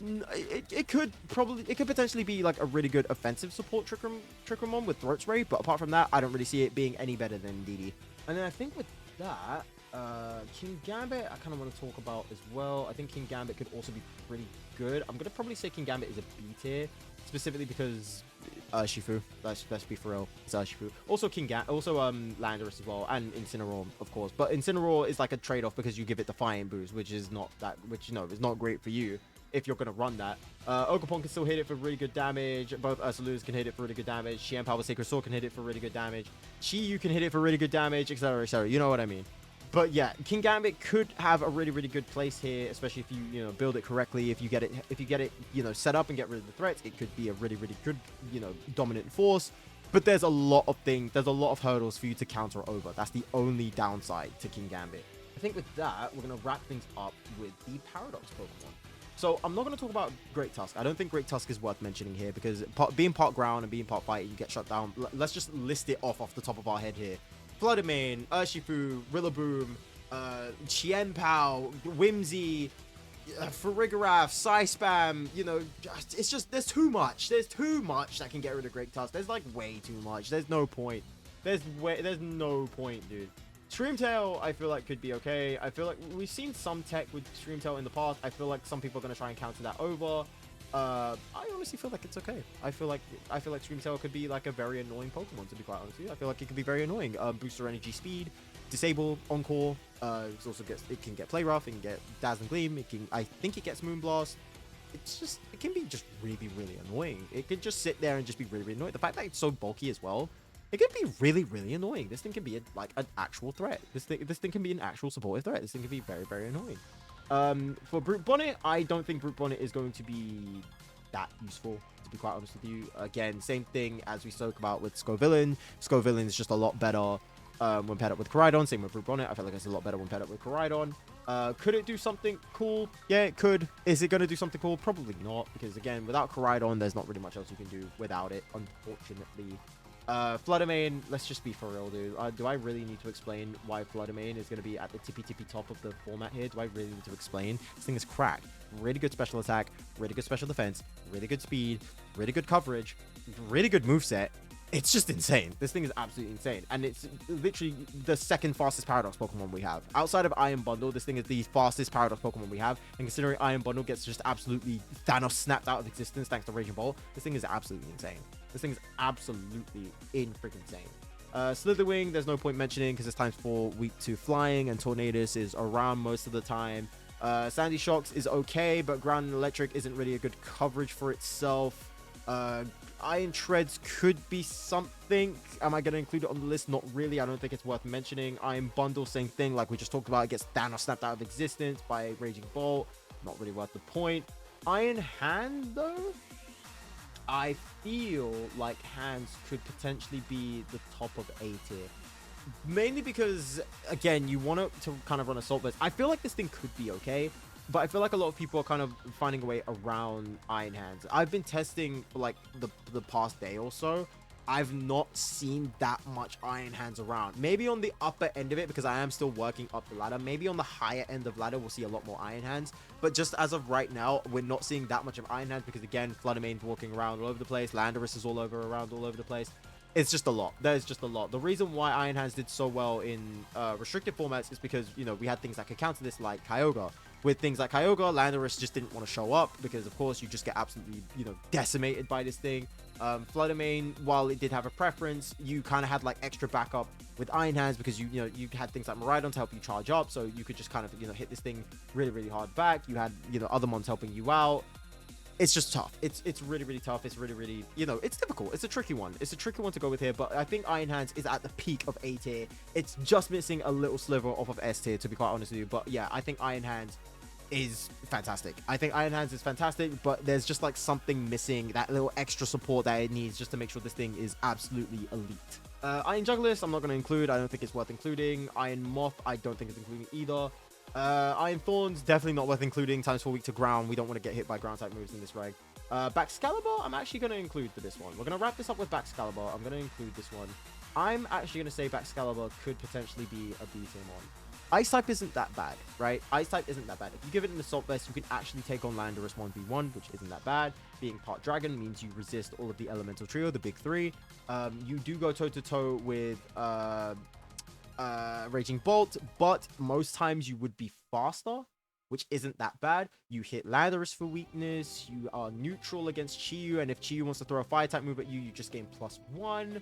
It could potentially be like a really good offensive support Trick Room on with Throat Spray, but apart from that, I don't really see it being any better than Indeedee. And then I think with that, Kingambit, I kind of want to talk about as well. I think Kingambit could also be pretty good. I'm gonna probably say Kingambit is a B tier, specifically because Shifu. Let's be for real. It's Shifu. Also Landorus as well, and Incineroar, of course. But Incineroar is like a trade-off because you give it the Fire boost, which is not is not great for you if you're going to run that. Ogerpon can still hit it for really good damage. Both Ursalus can hit it for really good damage. Xian Power Sacred Sword can hit it for really good damage. Chiyu can hit it for really good damage, etc, etc. You know what I mean. But yeah, Kingambit could have a really, really good place here, especially if you build it correctly. If you get it, set up and get rid of the threats, it could be a really, really good, dominant force. But there's a lot of hurdles for you to counter over. That's the only downside to Kingambit. I think with that, we're going to wrap things up with the Paradox Pokemon. So I'm not going to talk about Great Tusk. I don't think Great Tusk is worth mentioning here because being part ground and being part fight, you get shut down. Let's just list it off the top of our head here. Floodamane, Urshifu, Rillaboom, Qianpao, Whimsy, Farigiraf, Psyspam, it's just, there's too much. There's too much that can get rid of Great Tusk. There's like way too much. There's no point. There's no point, dude. Streamtail, I feel like could be okay. I feel like we've seen some tech with Streamtail in the past. I feel like some people are going to try and counter that over. I honestly feel like it's okay. I feel like Streamtail could be like a very annoying Pokemon, to be quite honest with you. I feel like it could be very annoying. Booster energy speed, disable, encore. It can get Play Rough, it can get Dazzling Gleam, I think it gets Moonblast. It can be just really, really annoying. It could just sit there and just be really, really annoying. The fact that it's so bulky as well, it can be really, really annoying. This thing can be an actual threat. This thing can be an actual supportive threat. This thing can be very, very annoying. For Brute Bonnet, I don't think Brute Bonnet is going to be that useful, to be quite honest with you. Again, same thing as we spoke about with Scovillain. Scovillain is just a lot better when paired up with Koraidon. Same with Brute Bonnet. I feel like it's a lot better when paired up with Koraidon. Could it do something cool? Yeah, it could. Is it going to do something cool? Probably not, because again, without Koraidon, there's not really much else you can do without it, unfortunately. Floodamane, let's just be for real, dude. Do I really need to explain why Floodamane is going to be at the tippy top of the format here? Do I really need to explain? This thing is cracked. Really good special attack, really good special defense, really good speed, really good coverage, really good moveset. It's just insane. This thing is absolutely insane. And it's literally the second fastest Paradox Pokemon we have. Outside of Iron Bundle, this thing is the fastest Paradox Pokemon we have. And considering Iron Bundle gets just absolutely Thanos snapped out of existence thanks to Raging Bolt, this thing is absolutely insane. This thing is absolutely freaking insane. Slitherwing, there's no point mentioning because it's times 4 weak to flying, and Tornadus is around most of the time. Sandy Shocks is okay, but Ground and Electric isn't really a good coverage for itself. Iron Treads could be something. Am I going to include it on the list? Not really. I don't think it's worth mentioning. Iron Bundle, same thing. Like we just talked about, it gets Thanos snapped out of existence by Raging Bolt. not really worth the point. Iron Hand, though, I feel like Hands could potentially be the top of A tier. Mainly because, again, you want to kind of run Assault Vest. I feel like this thing could be okay, but I feel like a lot of people are kind of finding a way around Iron Hands. I've been testing for like the past day or so. I've not seen that much Iron Hands around. Maybe on the upper end of it, because I am still working up the ladder. Maybe on the higher end of ladder, we'll see a lot more Iron Hands. But just as of right now, we're not seeing that much of Iron Hands because, again, Fluttermane's walking around all over the place. Landorus is all over the place. It's just a lot. There's just a lot. The reason why Iron Hands did so well in restricted formats is because, you know, we had things that could counter this, like Kyogre. With things like Kyogre, Landorus just didn't want to show up because, of course, you just get absolutely, you know, decimated by this thing. Fluttermane, while it did have a preference, you kind of had like extra backup with Iron Hands because you had things like Miraidon to help you charge up, so you could just kind of, you know, hit this thing really, really hard back. You had, you know, other mons helping you out. It's just tough. It's really, really tough. It's really, really, you know, it's difficult. It's a tricky one. It's a tricky one to go with here, but I think Iron Hands is at the peak of A tier. It's just missing a little sliver off of S tier, to be quite honest with you. But yeah, I think Iron Hands is fantastic. I think Iron Hands is fantastic, but there's just like something missing, that little extra support that it needs just to make sure this thing is absolutely elite. Iron Jugglist, I'm not going to include. I don't think it's worth including. Iron Moth, I don't think it's including either. Iron Thorns, definitely not worth including. Times 4 weak to ground. We don't want to get hit by ground type moves in this reg. Baxcalibur, I'm actually going to include for this one. We're going to wrap this up with Baxcalibur. I'm going to include this one. I'm actually going to say Baxcalibur could potentially be a B tier mon. Ice type isn't that bad, right? Ice type isn't that bad. If you give it an Assault Vest, you can actually take on Landorus 1v1, which isn't that bad. Being part Dragon means you resist all of the Elemental Trio, the big three. You do go toe-to-toe with Raging Bolt, but most times you would be faster, which isn't that bad. You hit Landorus for weakness. You are neutral against Chi-Yu, and if Chi-Yu wants to throw a fire type move at you, you just gain +1.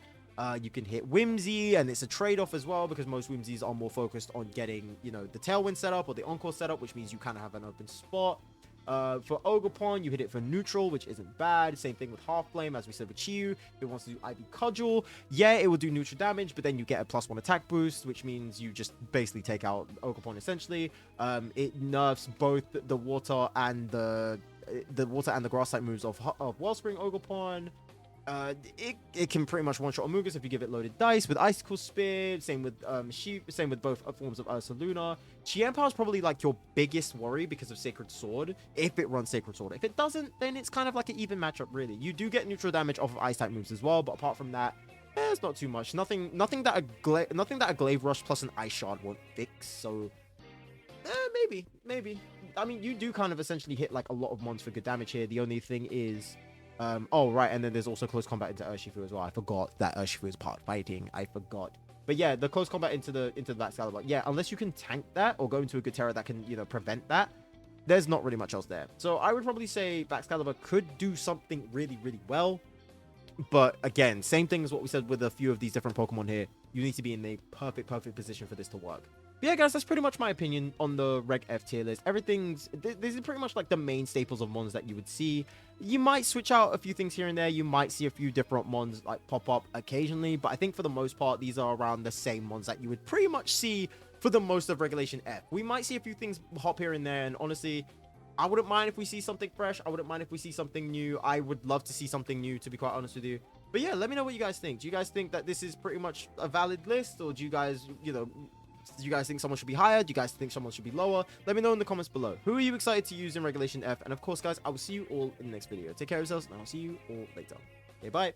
You can hit Whimsy, and it's a trade-off as well because most Whimsies are more focused on getting, you know, the Tailwind setup or the Encore setup, which means you kind of have an open spot. For Ogerpon, you hit it for neutral, which isn't bad. Same thing with Half Flame, as we said with Chi-Yu. If it wants to do Ivy Cudgel, yeah, it will do neutral damage, but then you get a +1 attack boost, which means you just basically take out Ogerpon essentially. It nerfs both the water and the grass type moves of Wellspring Ogerpon. It can pretty much one-shot Amogus if you give it loaded dice with Icicle Spear. Same with same with both forms of Ursaluna. Chien-Pao is probably like your biggest worry because of Sacred Sword, if it runs Sacred Sword. If it doesn't, then it's kind of like an even matchup, really. You do get neutral damage off of Ice-type moves as well, but apart from that, it's not too much. Nothing that a Glaive Rush plus an Ice Shard won't fix, so maybe. I mean, you do kind of essentially hit like a lot of mons for good damage here. The only thing is... oh, right, and then there's also close combat into Urshifu as well. I forgot that Urshifu is part fighting. I forgot. But yeah, the close combat into the Baxcalibur. Yeah, unless you can tank that or go into a good Terra that can, you know, prevent that, there's not really much else there. So I would probably say Baxcalibur could do something really, really well. But again, same thing as what we said with a few of these different Pokemon here. You need to be in a perfect position for this to work. But yeah, guys, that's pretty much my opinion on the Reg F tier list. These are pretty much like the main staples of mons that you would see. You might switch out a few things here and there. You might see a few different mons like pop up occasionally, but I think for the most part, these are around the same mons that you would pretty much see for the most of Regulation F. We might see a few things hop here and there, and honestly, I wouldn't mind if we see something fresh. I wouldn't mind if we see something new. I would love to see something new, to be quite honest with you. But yeah, let me know what you guys think. Do you guys think that this is pretty much a valid list, or do you guys, you know... Do you guys think someone should be higher? Do you guys think someone should be lower? Let me know in the comments below. Who are you excited to use in Regulation F? And of course, guys, I will see you all in the next video. Take care of yourselves, and I'll see you all later. Okay, bye.